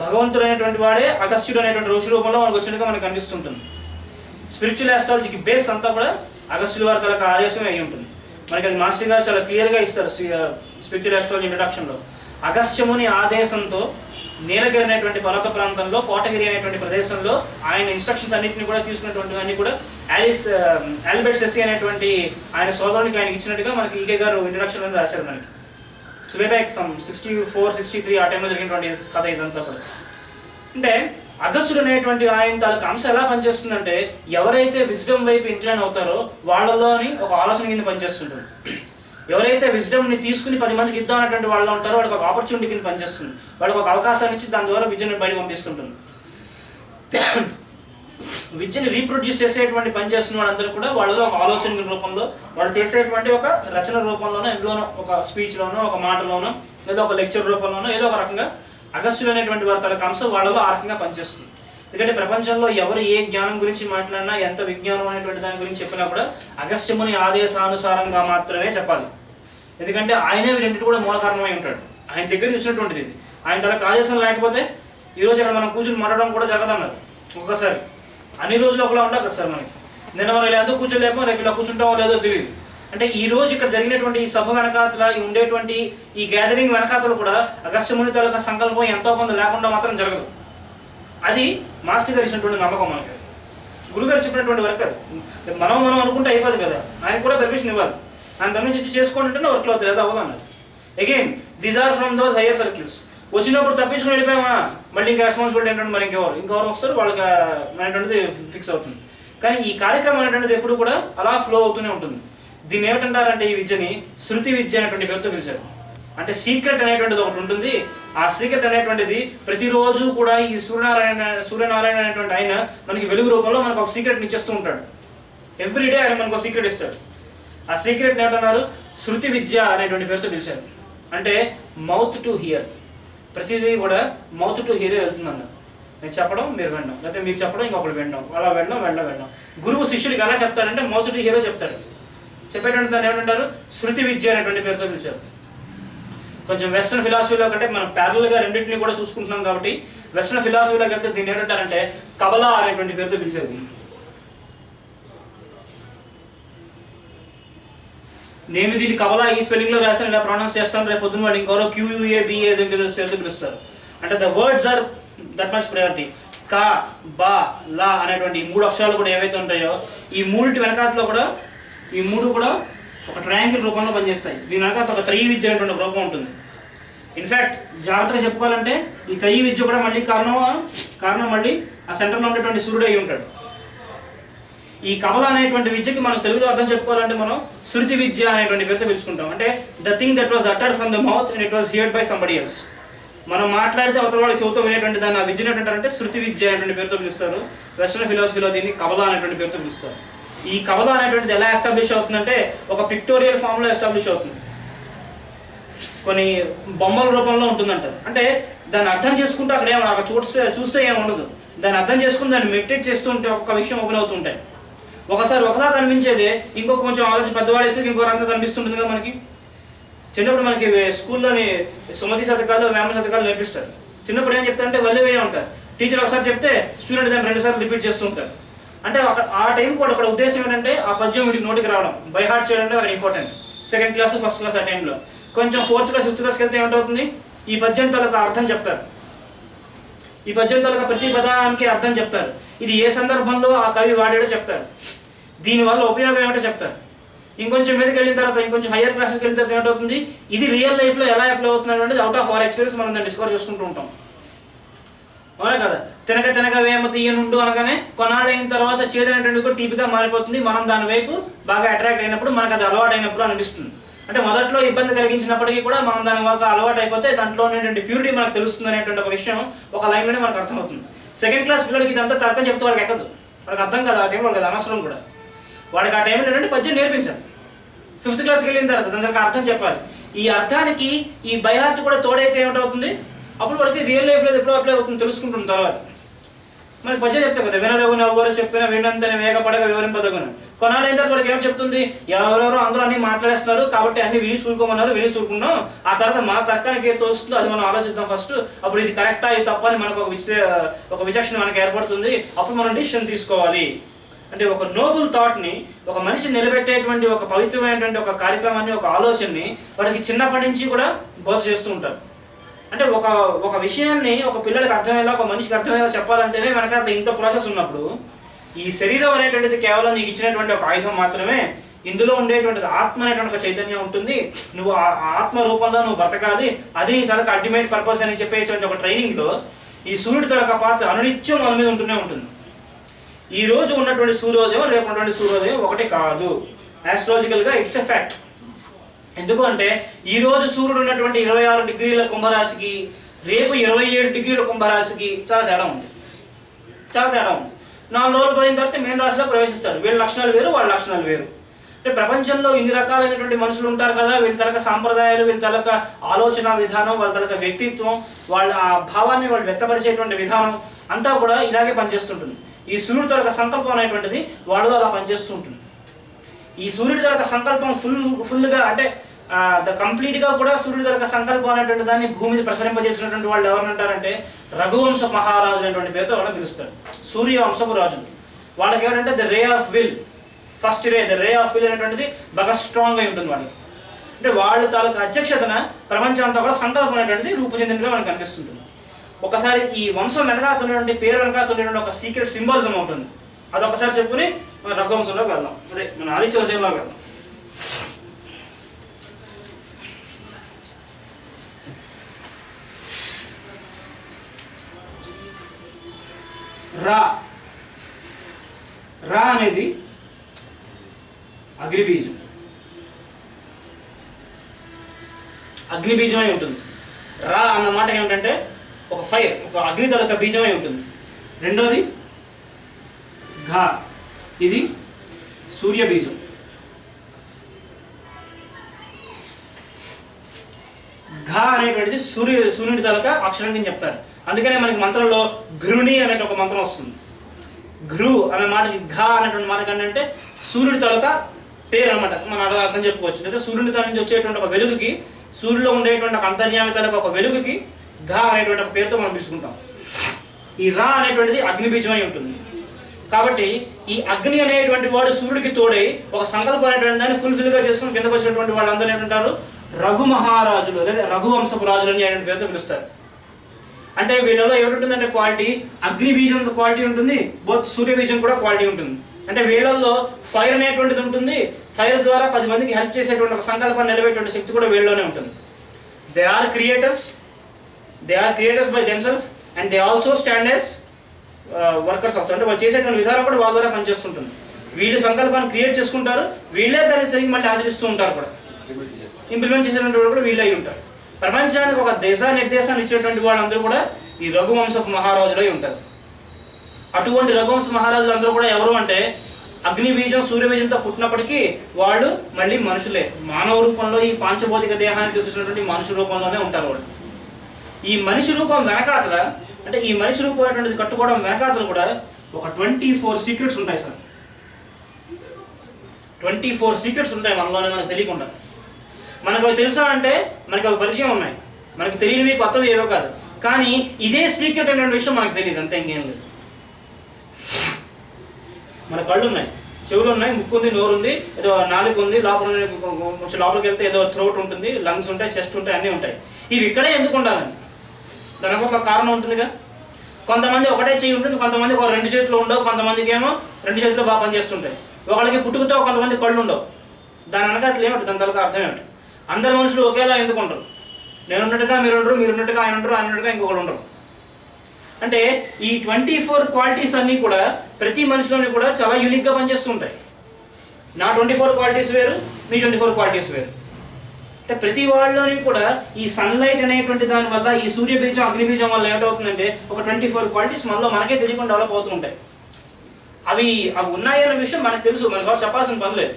భగవంతుడు అనేటువంటి వాడే అగస్త్యుడు అనేటువంటి ఋషి రూపంలో మనకు వచ్చినట్టుగా మనకు కనిపిస్తుంటుంది. స్పిరిచువల్ ఆస్ట్రాలజీకి బేస్ అంతా కూడా అగస్త్యుల వారి తలక ఆదేశమే అయి ఉంటుంది. మనకి అది మాస్టర్ గారు చాలా క్లియర్గా ఇస్తారు స్పిరిచువల్ ఆస్ట్రాలజీ ఇంట్రడక్షన్లో. అగస్త్యముని ఆదేశంతో నీలగిరి అనేటువంటి పర్వత ప్రాంతంలో, కోటగిరి అనేటువంటి ప్రదేశంలో ఆయన ఇన్స్ట్రక్షన్స్ అన్నింటినీ కూడా తీసుకున్నటువంటి అన్ని కూడా ఆల్బర్ట్ సెస్సీ అనేటువంటి ఆయన సోదరునికి ఆయన ఇచ్చినట్టుగా మనకి ఈకే గారు ఇంట్రడక్షన్లో రాశారు మనకి. సో వే బ్యాక్ సమ్ 64-63 ఆ టైంలో జరిగినటువంటి కథ ఇదంతా కూడా. అంటే అగస్త్యుడు అనేటువంటి ఆయన తాలూకు అంశం ఎలా పనిచేస్తుందంటే, ఎవరైతే విజ్డమ్ వైపు ఇంక్లైన్ అవుతారో వాళ్ళలోని ఒక ఆలోచన కింద పనిచేస్తుంటుంది. ఎవరైతే విజ్డమ్ని తీసుకుని 10 మందికి ఇద్దాం అనేటువంటి వాళ్ళు ఉంటారో వాళ్ళకి ఒక ఆపర్చునిటీ కింద పనిచేస్తుంది. వాళ్ళకి ఒక అవకాశాన్ని ఇచ్చి దాని ద్వారా విద్యను బయట పంపిస్తుంటుంది. విద్యని రీప్రొడ్యూస్ చేసేటువంటి పని చేస్తున్న వాళ్ళందరూ కూడా వాళ్ళలో ఒక ఆలోచన రూపంలో, వాళ్ళు చేసేటువంటి ఒక రచన రూపంలోనో, ఎందులోనో ఒక స్పీచ్లోనో, ఒక మాటలోనో, లేదా ఒక లెక్చర్ రూపంలోనో ఏదో ఒక రకంగా అగస్త్యుడు అనేటువంటి వారి తలక అంశం వాళ్ళలో ఆ రకంగా పనిచేస్తుంది. ఎందుకంటే ప్రపంచంలో ఎవరు ఏ జ్ఞానం గురించి మాట్లాడినా, ఎంత విజ్ఞానం అనేటువంటి దాని గురించి చెప్పినా కూడా అగస్త్యముని ఆదేశానుసారంగా మాత్రమే చెప్పాలి. ఎందుకంటే ఆయనే వీరింటి కూడా మూల కారణమై ఉంటాడు. ఆయన దగ్గర వచ్చినటువంటిది ఇది. ఆయన తనకు ఆదేశం లేకపోతే ఈరోజు ఇక్కడ మనం కూర్చుని మాట్లాడడం కూడా జరగదన్నారు. ఒక్కసారి అన్ని రోజులు ఒకలా ఉండదు కదా సార్ మనకి. నిన్న మనం ఇలా ఎందుకు కూర్చోలేమో, రేపు ఇలా కూర్చుంటామో లేదో తెలియదు. అంటే ఈ రోజు ఇక్కడ జరిగినటువంటి ఈ సభ వెనకాతల ఉండేటువంటి ఈ గ్యాదరింగ్ వెనకాతలు కూడా అగస్త్యముని తాలూకా సంకల్పం ఎంతో కొంత లేకుండా మాత్రం జరగదు. అది మాస్టర్ గారు ఇచ్చినటువంటి నమ్మకం మనకి. గురుగారు చెప్పినటువంటి వర్క్ అది. మనం అనుకుంటే అయిపోదు కదా, ఆయన కూడా పర్మిషన్ ఇవ్వాలి. ఆయన పర్మిషన్ ఇచ్చి చేసుకోండి వర్క్లో అవుతుంది, లేదా అవ్వదు అన్నారు. Again these are from those higher circles. వచ్చినప్పుడు తప్పించుకుని వెళ్ళిపోయామా, మళ్ళీ ఇంకా రెస్పాన్సిబిలిటీ ఏంటంటే మరి ఇంకెవరు వస్తారు, వాళ్ళకి అనేటువంటిది ఫిక్స్ అవుతుంది. కానీ ఈ కార్యక్రమం అనేటువంటిది ఎప్పుడు కూడా అలా ఫ్లో అవుతూనే ఉంటుంది. దీన్ని ఏమిటంటారంటే ఈ విద్యని శృతి విద్య అనేటువంటి పేరుతో పిలిచారు. అంటే సీక్రెట్ అనేటువంటిది ఒకటి ఉంటుంది. ఆ సీక్రెట్ అనేటువంటిది ప్రతిరోజు కూడా ఈ సూర్యనారాయణ అనేటువంటి ఆయన మనకి వెలుగు రూపంలో మనకు ఒక సీక్రెట్ని ఇచ్చేస్తూ ఉంటాడు. ఎవ్రీడే ఆయన మనకు ఒక సీక్రెట్ ఇస్తాడు. ఆ సీక్రెట్ని ఏమంటున్నారు, శృతి విద్య అనేటువంటి పేరుతో పిలిచారు. అంటే మౌత్ టు హియర్, ప్రతిదీ కూడా మౌత్ టు హియరే వెళ్తుంది అన్నారు. నేను చెప్పడం మీరు వినడం, లేకపోతే మీరు చెప్పడం ఇంకొకటి వినడం, అలా వినడం. గురువు శిష్యుడికి ఎలా చెప్తాడంటే మౌత్ టు హియరే చెప్తాడు. చెప్పేటువంటి దాన్ని ఏమంటారు, శృతి విద్య అనేటువంటి పేరుతో పిలిచారు. కొంచెం వెస్ట్రన్ ఫిలాసఫీలో కంటే మనం ప్యారల్గా రెండింటిని కూడా చూసుకుంటున్నాం కాబట్టి వెస్ట్రన్ ఫిలాసఫీలోకి వెళ్తే దీన్ని ఏంటంటారంటే కబలా అనేటువంటి పేరుతో పిలిచేది. నేను దీన్ని కబలా ఈ స్పెల్లింగ్లో రాశాను, ఇలా ప్రొనౌన్స్ చేస్తాను, రేపు పొద్దున్న వాళ్ళు ఇంకోరో QUABA పేరుతో పిలుస్తారు. అంటే the words are that much priority. కా, బా, లా అనేటువంటి ఈ 3 అక్షరాలు కూడా ఏవైతే ఉంటాయో ఈ మూడింటి వెనకాతలో కూడా ఈ 3 కూడా ఒక ట్రయాంగిల్ రూపంలో పనిచేస్తాయి. దీని వెనకాల ఒక త్రయీ విద్య అనేటువంటి రూపం ఉంటుంది. ఇన్ఫ్యాక్ట్ జాగ్రత్తగా చెప్పుకోవాలంటే ఈ త్రయీ విద్య కూడా మళ్ళీ కారణం మళ్ళీ ఆ సెంటర్లో ఉండేటువంటి సూర్యుడు అయి ఉంటాడు. ఈ కబల అనేటువంటి విద్యకి మనం తెలుగులో అర్థం చెప్పుకోవాలంటే మనం శృతి విద్య అనేటువంటి పేరుతో పిలుచుకుంటాం. అంటే the thing that was uttered from the mouth and it was heard by somebody else. మనం మాట్లాడితే అవతల వాళ్ళకి చెబుతూ వినేటువంటి దాన్ని ఆ విద్యను ఏంటంటే శృతి విద్య అనేటువంటి పేరుతో పిలుస్తారు. వెస్ట్రన్ ఫిలాసఫీలో దీన్ని కబల అనేటువంటి పేరుతో పిలుస్తారు. ఈ కబల అనేటువంటిది ఎలా ఎస్టాబ్లిష్ అవుతుందంటే ఒక పిక్టోరియల్ ఫామ్లో ఎస్టాబ్లిష్ అవుతుంది. కొన్ని బొమ్మల రూపంలో ఉంటుందంటారు. అంటే దాన్ని అర్థం చేసుకుంటే అక్కడ చూస్తే ఏమి ఉండదు. దాన్ని అర్థం చేసుకుని దాన్ని మెడిటేట్ చేస్తూ ఉంటే ఒక్క విషయం ఓపెన్ అవుతుంటాయి. ఒకసారి ఒకలా కనిపించేది ఇంకొక కొంచెం ఆలోచన పెద్దవాడేసరికి ఇంకో రంగా కనిపిస్తుంటుంది కదా. మనకి చిన్నప్పుడు మనకి స్కూల్లోని సుమతి శతకాలు, వేమ శతకాలు నేర్పిస్తారు. చిన్నప్పుడు ఏం చెప్తారంటే వల్లే వేయ ఉంటారు. టీచర్ ఒకసారి చెప్తే స్టూడెంట్ దాన్ని 2 సార్లు రిపీట్ చేస్తూ ఉంటారు. అంటే ఆ టైం కూడా అక్కడ ఉద్దేశం ఏంటంటే ఆ పద్యం వీటికి నోటికి రావడం, బై హార్ట్ చేయడం అంటే అక్కడ important. 2nd class, 1st class ఆ టైంలో. కొంచెం 4th క్లాస్, 5th క్లాస్కి వెళ్తే ఏమిటవుతుంది, ఈ పద్యం తాలూకా అర్థం చెప్తారు. ఈ పద్యం తాలూకా ప్రతి పదానికి అర్థం చెప్తారు. ఇది ఏ సందర్భంలో ఆ కవి వాడాడో చెప్తారు. దీనివల్ల ఉపయోగం ఏమిటో చెప్తారు. ఇంకొంచెం మీదకి వెళ్ళిన తర్వాత, ఇంకొంచెం హయ్యర్ క్లాస్కి వెళ్ళిన తర్వాత ఏమిటవుతుంది, ఇది రియల్ లైఫ్లో ఎలా అప్లై అవుతుంది అనేది అవుట్ ఆఫ్ అవర్ ఎక్స్పీరియన్స్ మనం దాన్ని డిస్కవర్ చేసుకుంటూ ఉంటాం. అవునా కదా. తినక వేమ తీయనుండు అనగానే కొన్నాళ్ళు అయిన తర్వాత చేదు అనేటువంటిది కూడా తీపిగా మారిపోతుంది. మనం దాని వైపు బాగా అట్రాక్ట్ అయినప్పుడు, మనకు అది అలవాటు అయినప్పుడు అనిపిస్తుంది. అంటే మొదట్లో ఇబ్బంది కలిగించినప్పటికీ కూడా మనం దాని వల్ల అలవాటు అయిపోతే దాంట్లో ఉన్నటువంటి ప్యూరిటీ మనకు తెలుస్తుంది అనేటువంటి ఒక విషయం ఒక లైన్లోనే మనకు అర్థమవుతుంది. సెకండ్ క్లాస్ పిల్లడికి ఇదంతా తర్కం చెప్తే వాడికి ఎక్కదు, వాడికి అర్థం కాదు. ఆ టైంలో వాడికి అనవసరం కూడా. వాడికి ఆ టైంలో ఏంటంటే పద్యం నేర్పించాలి. 5th క్లాస్కి వెళ్ళిన తర్వాత దానికి అర్థం చెప్పాలి. ఈ అర్థానికి ఈ బైహార్ట్ కూడా తోడైతే ఏమిటవుతుంది, అప్పుడు వాడికి రియల్ లైఫ్లో ఎప్పుడో అప్లై అవుతుంది, తెలుసుకుంటుంది తర్వాత. మరి పద్యం చెప్తే కదా, వినదగున ఎవరు చెప్పినా వినంతని వేగపడగా వివరింపదగున. కొన్నాళ్ళు అయిన తర్వాత వాడికి ఏం చెప్తుంది, ఎవరెవరో అందరూ అన్ని మాట్లాడేస్తున్నారు కాబట్టి అన్ని విని చూడుకోమన్నారు, విని చూడుకున్నాం. ఆ తర్వాత మన తర్కానికి ఏది తోస్తుందో అది మనం ఆలోచిద్దాం ఫస్ట్. అప్పుడు ఇది కరెక్టా ఇది తప్ప అని మనకు ఒక విచక్షణ మనకు ఏర్పడుతుంది. అప్పుడు మనం డిసిషన్ తీసుకోవాలి. అంటే ఒక నోబుల్ థాట్ని, ఒక మనిషి నిలబెట్టేటువంటి ఒక పవిత్రమైనటువంటి ఒక కార్యక్రమాన్ని, ఒక ఆలోచనని వాడికి చిన్నప్పటి నుంచి కూడా బోధ చేస్తూ ఉంటారు. అంటే ఒక విషయాన్ని ఒక పిల్లడికి అర్థమయ్యేలా, ఒక మనిషికి అర్థమయ్యేలా చెప్పాలంటేనే మనకు అట్లా ఇంత ప్రాసెస్ ఉన్నప్పుడు, ఈ శరీరం అనేటువంటిది కేవలం నీకు ఇచ్చినటువంటి ఒక ఆయుధం మాత్రమే. ఇందులో ఉండేటువంటిది ఆత్మ అనేటువంటి ఒక చైతన్యం ఉంటుంది. నువ్వు ఆ ఆత్మ రూపంలో నువ్వు బ్రతకాలి, అది నీ తనకు అల్టిమేట్ పర్పస్ అని చెప్పేటువంటి ఒక ట్రైనింగ్లో ఈ సూర్యుడి తనక పాత్ర అనునిత్యం మన మీద ఉంటూనే ఉంటుంది. ఈ రోజు ఉన్నటువంటి సూర్యోదయం రేపు ఉన్నటువంటి సూర్యోదయం ఒకటి కాదు. ఆస్ట్రాలజికల్గా ఇట్స్ ఎ ఫ్యాక్ట్. ఎందుకు అంటే ఈ రోజు సూర్యుడు ఉన్నటువంటి 26 డిగ్రీల కుంభరాశికి రేపు 27 డిగ్రీల కుంభరాశికి చాలా తేడా ఉంది. 4 రోజులు పోయిన తర్వాత మీన రాశిలో ప్రవేశిస్తాడు. వీళ్ళ లక్షణాలు వేరు, వాళ్ళ లక్షణాలు వేరు. అంటే ప్రపంచంలో ఇన్ని రకాలైనటువంటి మనుషులు ఉంటారు కదా, వీళ్ళ తలక సాంప్రదాయాలు, వీళ్ళ తలక ఆలోచన విధానం, వాళ్ళ తలక వ్యక్తిత్వం, వాళ్ళ ఆ భావాన్ని వాళ్ళు వ్యక్తపరిచేటువంటి విధానం అంతా కూడా ఇలాగే పనిచేస్తుంటుంది. ఈ సూర్యుడి తలక సంకల్పం అనేటువంటిది వాళ్ళలో అలా పనిచేస్తూ ఉంటుంది. ఈ సూర్యుడి తలక సంకల్పం ఫుల్గా అంటే కంప్లీట్గా కూడా సూర్యుడి తలక సంకల్పం అనేటువంటి దాన్ని భూమి మీద ప్రసరింపజేసినటువంటి వాళ్ళు ఎవరు అంటారంటే రఘువంశ మహారాజు అనేటువంటి పేరుతో వాళ్ళని పిలుస్తారు. సూర్యవంశపు రాజులు. వాళ్ళకి ఏమంటే the ray of will, first ray, the ray of will అనేటువంటిది బాగా స్ట్రాంగ్గా ఉంటుంది వాళ్ళకి. అంటే వాళ్ళ తాలూకు అధ్యక్షతన ప్రపంచం అంతా కూడా సంకల్పం అనేటువంటిది రూపుచెందినట్టుగా మనకు కనిపిస్తుంటుంది. ఒకసారి ఈ వంశం వెనకాతున్నటువంటి పేరు వెనకాతున్నటువంటి ఒక సీక్రెట్ సింబలిజం ఉంటుంది. అది ఒకసారి చెప్పుకుని మన రఘువంశంలోకి వెళ్దాం. అదే మన ఆదిత్య హృదయంలోకి వెళ్దాం. రా అనేది అగ్నిబీజం. అగ్నిబీజమై ఉంటుంది. రా అన్న మాట ఏమిటంటే ఒక ఫైర్, ఒక అగ్ని తలక బీజమై ఉంటుంది. రెండోది ఘా, ఇది సూర్య బీజం. ఘా అనేటువంటిది సూర్యుడి తలక అక్షరం కింద చెప్తారు. అందుకనే మనకి మంత్రంలో ఘృణి అనేటువంటి ఒక మంత్రం వస్తుంది. ఘృ అనే మాటకి ఘా అనేటువంటి మాట కంటే సూర్యుడి తలక పేరు అనమాట. మనం అర్థం చెప్పుకోవచ్చు. అంటే సూర్యుడి తల నుంచి వచ్చేటువంటి ఒక వెలుగుకి, సూర్యుడిలో ఉండేటువంటి ఒక అంతర్యామి తలక ఒక వెలుగుకి ఘా అనేటువంటి ఒక పేరుతో మనం పిలుచుకుంటాం. ఈ రా అనేటువంటిది అగ్నిబీజమై ఉంటుంది. కాబట్టి ఈ అగ్ని అనేటువంటి వాడు సూర్యుడికి తోడై ఒక సంకల్పం అనేటువంటి దాన్ని ఫుల్ఫిల్గా చేసుకుని కిందకు వచ్చినటువంటి వాళ్ళందరూ ఏంటంటారు రఘు మహారాజులు లేదా రఘువంశపు రాజులు అని ఆయన పేరుతో పిలుస్తారు. అంటే వీళ్ళలో ఏమిటంటుందంటే క్వాలిటీ, అగ్ని బీజం క్వాలిటీ ఉంటుంది, బోత్ సూర్య బీజం కూడా క్వాలిటీ ఉంటుంది. అంటే వీళ్ళల్లో ఫైర్ అనేటువంటిది ఉంటుంది. ఫైర్ ద్వారా 10 మందికి హెల్ప్ చేసేటువంటి ఒక సంకల్పాన్ని నిలబెట్టేటువంటి శక్తి కూడా వీళ్ళలోనే ఉంటుంది. They are creators by themselves and they also stand as workers also. అంటే వాళ్ళు చేసేటువంటి విధానం కూడా వాళ్ళ ద్వారా పనిచేస్తుంటుంది. వీళ్ళు సంకల్పాన్ని క్రియేట్ చేసుకుంటారు, వీళ్ళే దాన్ని సరిగ్గా మళ్ళీ ఆచరిస్తూ ఉంటారు కూడా. ఇంప్లిమెంట్ చేసేటువంటి వాళ్ళు కూడా వీళ్ళు అయి ఉంటారు. ప్రపంచానికి ఒక నిర్దేశాన్ని ఇచ్చినటువంటి వాళ్ళందరూ కూడా ఈ రఘువంశపు మహారాజులై ఉంటారు. అటువంటి రఘువంశ మహారాజులు అందరూ కూడా ఎవరు అంటే అగ్ని బీజం సూర్య బీజంతో పుట్టినప్పటికీ వాళ్ళు మళ్ళీ మనుషులే. మానవ రూపంలో ఈ పాంచభౌతిక దేహానికి చూసినటువంటి మనుషు రూపంలోనే ఉంటారు వాళ్ళు. ఈ మనిషి రూపం వెనకాతల, అంటే ఈ మనిషి రూపం అనేటువంటిది కట్టుకోవడం వెనకాతలు కూడా ఒక 24 సీక్రెట్స్ ఉంటాయి సార్. 24 సీక్రెట్స్ ఉంటాయి మనలోనే, మనకు తెలియకుండా. మనకు అవి తెలుసా అంటే మనకు అవి పరిచయం ఉన్నాయి, మనకు తెలియనివి కొత్తవి ఏవో కాదు. కానీ ఇదే సీక్రెట్ అనే విషయం మనకు తెలియదు, అంతే, ఇంకేం లేదు. మన కళ్ళు ఉన్నాయి, చెవులు ఉన్నాయి, ముక్కు ఉంది, నోరు ఉంది, ఏదో నాలుగు ఉంది, కొంచెం లోపలికి వెళ్తే ఏదో థ్రోట్ ఉంటుంది, లంగ్స్ ఉంటాయి, చెస్ట్ ఉంటాయి, అన్నీ ఉంటాయి. ఇవి ఇక్కడే ఎందుకు ఉండాలని దానికి ఒక కారణం ఉంటుందిగా. కొంతమంది ఒకటే చేయి ఉంటుంది, కొంతమంది ఒక 2 చేతులు ఉండవు, కొంతమందికి ఏమో 2 చేతులు బాగా పనిచేస్తుంటాయి. ఒకళ్ళకి పుట్టుకతో కొంతమంది కళ్ళు ఉండవు. దాని వెనకాతలు ఏమిటి, దాని తలకు అర్థం ఏమిటి? అందరు మనుషులు ఒకేలా ఎందుకు ఉండరు? నేనున్నట్టుగా మీరు ఉండరు, మీరున్నట్టుగా ఆయన ఉండరు, ఆయన ఉన్నట్టుగా ఇంకొకరు ఉండరు. అంటే ఈ 24 క్వాలిటీస్ అన్నీ కూడా ప్రతి మనిషిలోని కూడా చాలా యూనిక్గా పనిచేస్తూ ఉంటాయి. నా 24 క్వాలిటీస్ వేరు, మీ 24 క్వాలిటీస్ వేరు. అంటే ప్రతి వాళ్ళలోని కూడా ఈ సన్లైట్ అనేటువంటి దాని వల్ల, ఈ సూర్యబీజం అగ్నిబీజం వల్ల ఏమిటవుతుందంటే ఒక 24 క్వాలిటీస్ మనలో మనకే తెలియకుండా డెవలప్ అవుతూ ఉంటాయి. అవి ఉన్నాయన్న విషయం మనకు తెలుసు, మనకు ఎవరు చెప్పాల్సిన పని లేదు.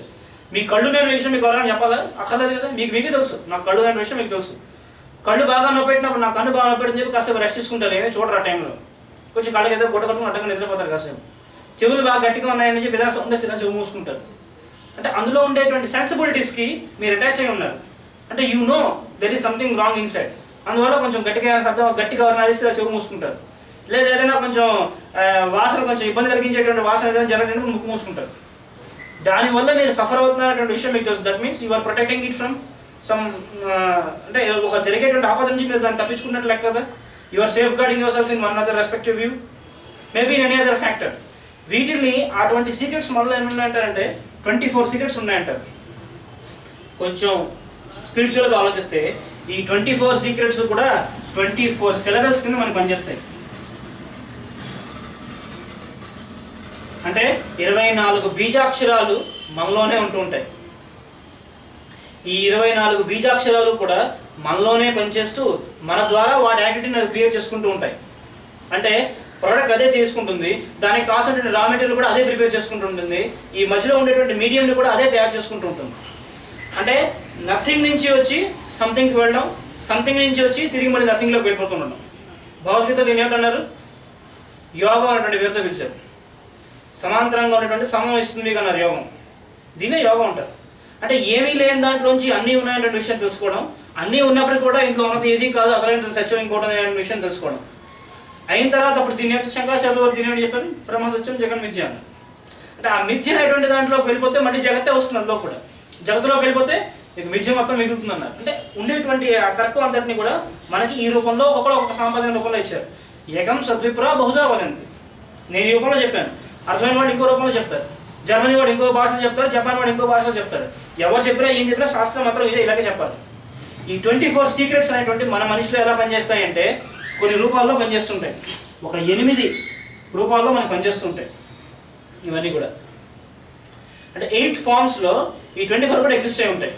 మీ కళ్ళు లేని విషయం మీకు ఎవరైనా చెప్పాలా? అక్కర్లేదు కదా, మీకే తెలుసు. నాకు కళ్ళు లేని విషయం మీకు తెలుసు. కళ్ళు బాగా నొప్పెట్టినప్పుడు నా కన్ను బాగా నొప్పెట్టింది చెప్పి కాసేపు రెస్ట్ తీసుకుంటారు, ఏమీ చూడరు ఆ టైంలో. కొంచెం కళ్ళకి ఏదో గుడ్డ కట్టుకుని అడ్డంగా నిద్రపోతారు కాసేపు. చెవులు బాగా గట్టిగా ఉన్నాయని చెప్పి ఏదైనా సౌండ్ వస్తే చెవు మూసుకుంటారు. అంటే అందులో ఉండేటువంటి సెన్సిబిలిటీస్కి మీరు అటాచ్ అయి ఉన్నారు. అంటే there is something wrong inside. అందువల్ల కొంచెం గట్టిగా శబ్దం గట్టిగా ఎవరైనా అదిస్తే చెవు మూసుకుంటారు. లేదా ఏదైనా కొంచెం వాసన కొంచెం ఇబ్బంది కలిగించేటువంటి వాసన ఏదైనా జరగడానికి ముక్కు మూసుకుంటారు. దానివల్ల మీరు సఫర్ అవుతున్నారనేటువంటి విషయం మీకు తెలుసు. That means you are protecting it from some, అంటే ఒక జరిగేటువంటి ఆపద నుంచి మీరు దాన్ని తప్పించుకున్నట్లు లెక్క కదా. You are safeguarding yourself in one other respective view, maybe in any other factor. వీటిని అటువంటి సీక్రెట్స్ మనలో ఏమి ఉన్నాయంటారంటే 24 సీక్రెట్స్ ఉన్నాయంటారు. కొంచెం స్పిరిచువల్గా ఆలోచిస్తే ఈ 24 సీక్రెట్స్ కూడా 24 సిలబల్స్ కింద మనకు పనిచేస్తాయి. అంటే 24 బీజాక్షరాలు మనలోనే ఉంటూ ఉంటాయి. ఈ 24 బీజాక్షరాలు కూడా మనలోనే పనిచేస్తూ మన ద్వారా వాటి యాక్టివిటీని క్రియేట్ చేసుకుంటూ ఉంటాయి. అంటే ప్రోడక్ట్ అదే తీసుకుంటుంది, దానికి కావాల్సినటువంటి రా మెటీరియల్ కూడా అదే ప్రిపేర్ చేసుకుంటూ ఉంటుంది, ఈ మధ్యలో ఉండేటువంటి మీడియంని కూడా అదే తయారు చేసుకుంటూ ఉంటుంది. అంటే నథింగ్ నుంచి వచ్చి సంథింగ్కి వెళ్ళడం, సంథింగ్ నుంచి వచ్చి తిరిగి మళ్ళీ నథింగ్లోకి వెళ్ళిపోతుండడం. భగవద్గీత దీన్ని ఏమిటన్నారు? యోగం అనేటువంటి పేరుతో పిలిచారు. సమాంతరంగా ఉన్నటువంటి సమం ఇస్తుంది అన్నారు యోగం. దీన్నే యోగం అంటారు. అంటే ఏమీ లేని దాంట్లోంచి అన్నీ ఉన్నాయనే విషయం తెలుసుకోవడం, అన్నీ ఉన్నప్పటికీ కూడా ఇంట్లో ఉన్నది ఏది కాదు అసలు సత్యం ఇంకోటి అనే విషయం తెలుసుకోవడం. అయిన తర్వాత అప్పుడు దీని శంకరాచార్యులు వారు దీని చెప్పారు, బ్రహ్మ సత్యం జగన్ మిథ్య అని. అంటే ఆ మిథ్య అనేటువంటి దాంట్లోకి వెళ్ళిపోతే మళ్ళీ జగత్తే వస్తుంది. అందులో కూడా జగత్తులోకి వెళ్ళిపోతే ఇక మిథ్య మొత్తం మిగులుతుంది అన్నారు. అంటే ఉండేటువంటి ఆ తర్కం అంతటిని కూడా మనకి ఈ రూపంలో ఒక్కొక్క సాంప్రదాయ రూపంలో ఇచ్చారు. ఏకం సద్విప్రా బహుదా వదంతి. నేను ఈ రూపంలో చెప్పాను, అర్థమైన వాడు ఇంకో రూపంలో చెప్తారు, జర్మనీ వాడు ఇంకో భాషలో చెప్తారు, జపాన్ వాడు ఇంకో భాషలో చెప్తారు. ఎవరు చెప్పినా ఏం చెప్పినా శాస్త్రం మాత్రం ఇలాగే చెప్పాలి. ఈ 24 సీక్రెట్స్ అనేటువంటి మన మనుషులు ఎలా పనిచేస్తాయంటే కొన్ని రూపాల్లో పనిచేస్తుంటాయి. ఒక 8 రూపాల్లో మనకు పనిచేస్తుంటాయి ఇవన్నీ కూడా. అంటే 8 ఫార్మ్స్లో ఈ 24 కూడా ఎగ్జిస్ట్ అయి ఉంటాయి.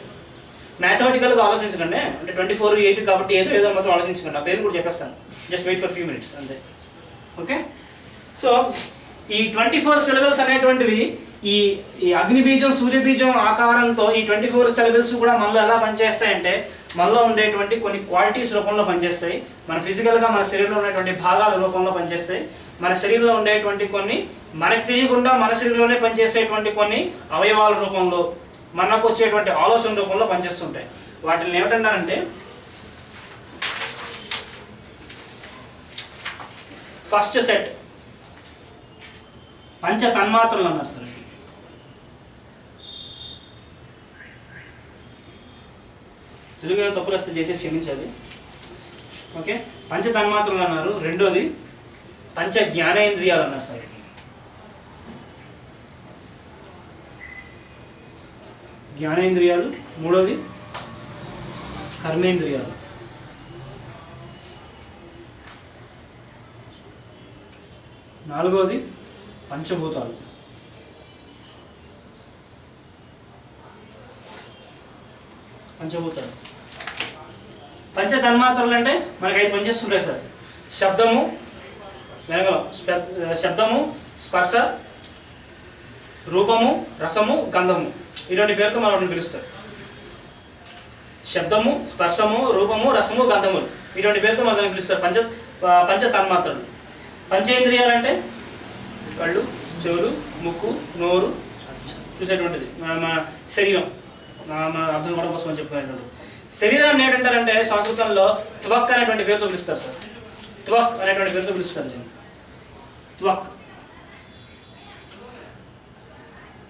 మ్యాథమెటికల్గా ఆలోచించకండి, అంటే 24 8 కాబట్టి ఏదో మాత్రం ఆలోచించకండి. ఆ పేరు కూడా చెప్పేస్తాను, just wait for few minutes అంతే. ఓకే, సో ఈ 24 సిలబల్స్ అనేటువంటివి ఈ అగ్నిబీజం సూర్యబీజం ఆకారంతో ఈ 24 సిలబల్స్ కూడా మనలో ఎలా పనిచేస్తాయంటే మనలో ఉండేటువంటి కొన్ని క్వాలిటీస్ రూపంలో పనిచేస్తాయి. మన ఫిజికల్గా మన శరీరంలో ఉండేటువంటి భాగాల రూపంలో పనిచేస్తాయి. మన శరీరంలో ఉండేటువంటి కొన్ని మనకు తెలియకుండా మన శరీరంలోనే పనిచేసేటువంటి కొన్ని అవయవాల రూపంలో, మనకు వచ్చేటువంటి ఆలోచన రూపంలో పనిచేస్తుంటాయి. వాటిని ఏమిటంటారంటే ఫస్ట్ సెట్ పంచ తన్మాత్రలు అన్నారు సార్. తెలుగు ఏమైనా తప్పులు వస్తే చేసి క్షమించాలి. ఓకే, పంచ తన్మాత్రలు అన్నారు. రెండోది పంచ జ్ఞానేంద్రియాలు అన్నారు సార్. జ్ఞానేంద్రియాలు. మూడోది కర్మేంద్రియాలు. నాలుగోది పంచభూతాలు. పంచభూతాలు పంచ తన్మాత్రలు అంటే మనకి 5 పనిచేస్తుంటాయి సార్. శబ్దము, శబ్దము, స్పర్శ, రూపము, రసము, గంధము, ఇటువంటి పేరుతో మనం వాటిని పిలుస్తారు. శబ్దము, స్పర్శము, రూపము, రసము, గంధములు, ఇటువంటి పేరుతో మనం పిలుస్తారు పంచ తన్మాత్రలు. పంచేంద్రియాలు అంటే కళ్ళు, చెవులు, ముక్కు, నోరు చూసేటువంటిది మన శరీరం. అర్థం కూడా కోసం చెప్పుకునేటువంటి శరీరాన్ని ఏంటంటారంటే సంస్కృతంలో త్వక్ అనేటువంటి పేరుతో పిలుస్తారు సార్. త్వక్ అనేటువంటి పేరుతో పిలుస్తారు. త్వక్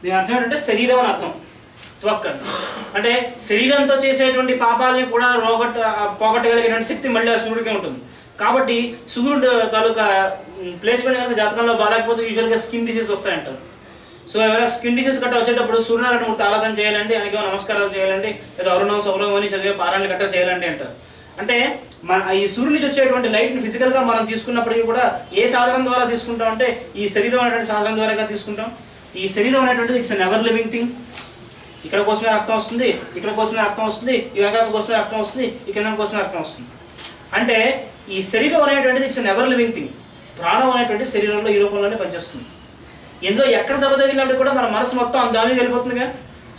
దీని అర్థం ఏంటంటే శరీరం అని అర్థం. త్వక్ అంటే శరీరంతో చేసేటువంటి పాపాలని కూడా పోగొట్టగలిగేటువంటి శక్తి మళ్ళీ ఆ సూర్యుడికే ఉంటుంది. కాబట్టి సూర్యుడు తాలూకా ప్లేస్మెంట్ కనుక జాతకంలో బాగాలేకపోతే యూజువల్గా స్కిన్ డిసీజ్ వస్తాయంటారు. సో ఎవరైనా స్కిన్ డిసీజ్ గట్రా వచ్చేటప్పుడు సూర్యనారాయణ మూర్తి ఆరాధన చేయాలండి, ఆయనకి నమస్కారాలు చేయాలండి, లేదా అరుణం సౌరం అని చదివే పారాయణ గట్రా చేయాలండి అంటారు. అంటే మన ఈ సూర్యుడి నుంచి వచ్చేటువంటి లైట్ని ఫిజికల్గా మనం తీసుకున్నప్పటికీ కూడా ఏ సాధనం ద్వారా తీసుకుంటాం అంటే ఈ శరీరం అనేటువంటి సాధనం ద్వారా తీసుకుంటాం. ఈ శరీరం అనేటువంటిది it's an ever living thing. ఇక్కడ కోసిన రక్తం వస్తుంది, ఇక్కడ కోసిన రక్తం వస్తుంది, ఈ వెనకాల కోసిన రక్తం వస్తుంది, ఈ కింద కోసిన రక్తం వస్తుంది. అంటే ఈ శరీరం అనేటువంటిది ఇట్స్ నెవర్ లివింగ్ థింగ్. ప్రాణం అనేటువంటి శరీరంలో ఈ రూపంలోనే పనిచేస్తుంది. ఇందులో ఎక్కడ దెబ్బ తగిలినప్పుడు కూడా మన మనసు మొత్తం దానికి వెళ్ళిపోతుందిగా.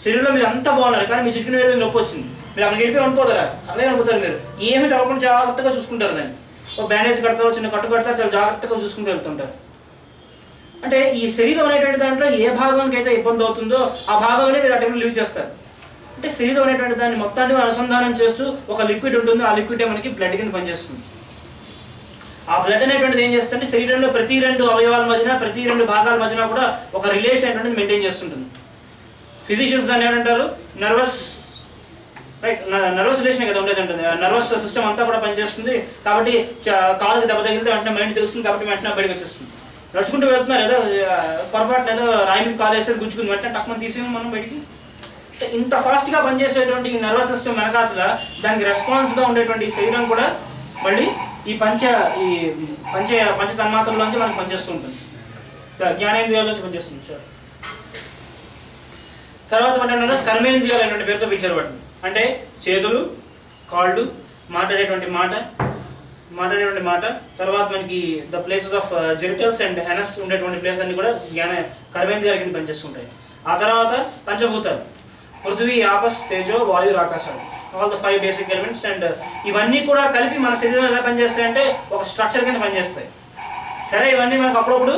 శరీరంలో మీరు అంతా బాగున్నారు, కానీ మీ చిటికిన వేలు నొప్పి వచ్చింది, మీరు అక్కడికి వెళ్ళిపోయి అనుకోతారా? అలాగే అనుకుంటారు. మీరు ఏమి తగ్గకుండా జాగ్రత్తగా చూసుకుంటారు దాన్ని. ఒక బ్యాండేజ్ కడతారు, చిన్న కట్టు కడతారు, చాలా జాగ్రత్తగా చూసుకుంటూ వెళ్తుంటారు. అంటే ఈ శరీరం అనేటువంటి దాంట్లో ఏ భాగానికి అయితే ఇబ్బంది అవుతుందో ఆ భాగంలోనే మీరు ఆ టైంలో లీవ్ చేస్తారు. అంటే శరీరం అనేటువంటి దాన్ని మొత్తాన్ని అనుసంధానం చేస్తూ ఒక లిక్విడ్ ఉంటుంది, ఆ లిక్విడే మనకి బ్లడ్ కింద పనిచేస్తుంది. ఆ బ్లడ్ అనేటువంటిది ఏం చేస్తుంటే శరీరంలో ప్రతి 2 అవయవాల మధ్యన, ప్రతి 2 భాగాల మధ్యన కూడా ఒక రిలేషన్ అనేటువంటిది మెయింటైన్ చేస్తుంటుంది. ఫిజిషియన్స్ దాన్ని ఏమంటారు? నర్వస్ రిలేషన్ కదా ఉండేది ఉంటుంది. నర్వస్ సిస్టమ్ అంతా కూడా పనిచేస్తుంది. కాబట్టి కాలుకి దెబ్బ తగిలితే వెంటనే మైండ్ తెలుస్తుంది, కాబట్టి వెంటనే బయటకు వచ్చేస్తుంది. నడుచుకుంటూ వెళ్తున్నారు ఏదో పొరపాటున ఏదో రాయి మీద కాలు వేసేది గుంజుకుంది, వెంటనే టక్మని తీసేమో మనం బయటికి. ఇంత ఫాస్ట్గా పనిచేసేటువంటి ఈ నర్వస్ సిస్టమ్ వెనకాతల దానికి రెస్పాన్స్గా ఉండేటువంటి శరీరం కూడా మళ్ళీ ఈ పంచ తన్మాత్రలోంచి మనకు పనిచేస్తూ ఉంటుంది. జ్ఞానేంద్రియాల నుంచి పనిచేస్తుంది. తర్వాత ఏంటంటే కర్మేంద్రియాలు అనేటువంటి పేరుతో పిలిచారు వాటిని. అంటే చేతులు, కాళ్ళు, మాట్లాడేటువంటి మాట, తర్వాత మనకి the places of genitals and anus ఉండేటువంటి ప్లేస్ అన్ని కూడా కర్మేంద్రియాల కింద పనిచేస్తుంటాయి. ఆ తర్వాత పంచభూతాలు, పృథ్వీ, ఆపస్, తేజో, వాయు, ఆకాశాలు, all the 5 basic elements. And ఇవన్నీ కూడా కలిపి మన శరీరం ఎలా పనిచేస్తాయంటే ఒక స్ట్రక్చర్ కింద పనిచేస్తాయి. సరే, ఇవన్నీ మనకు అప్పుడప్పుడు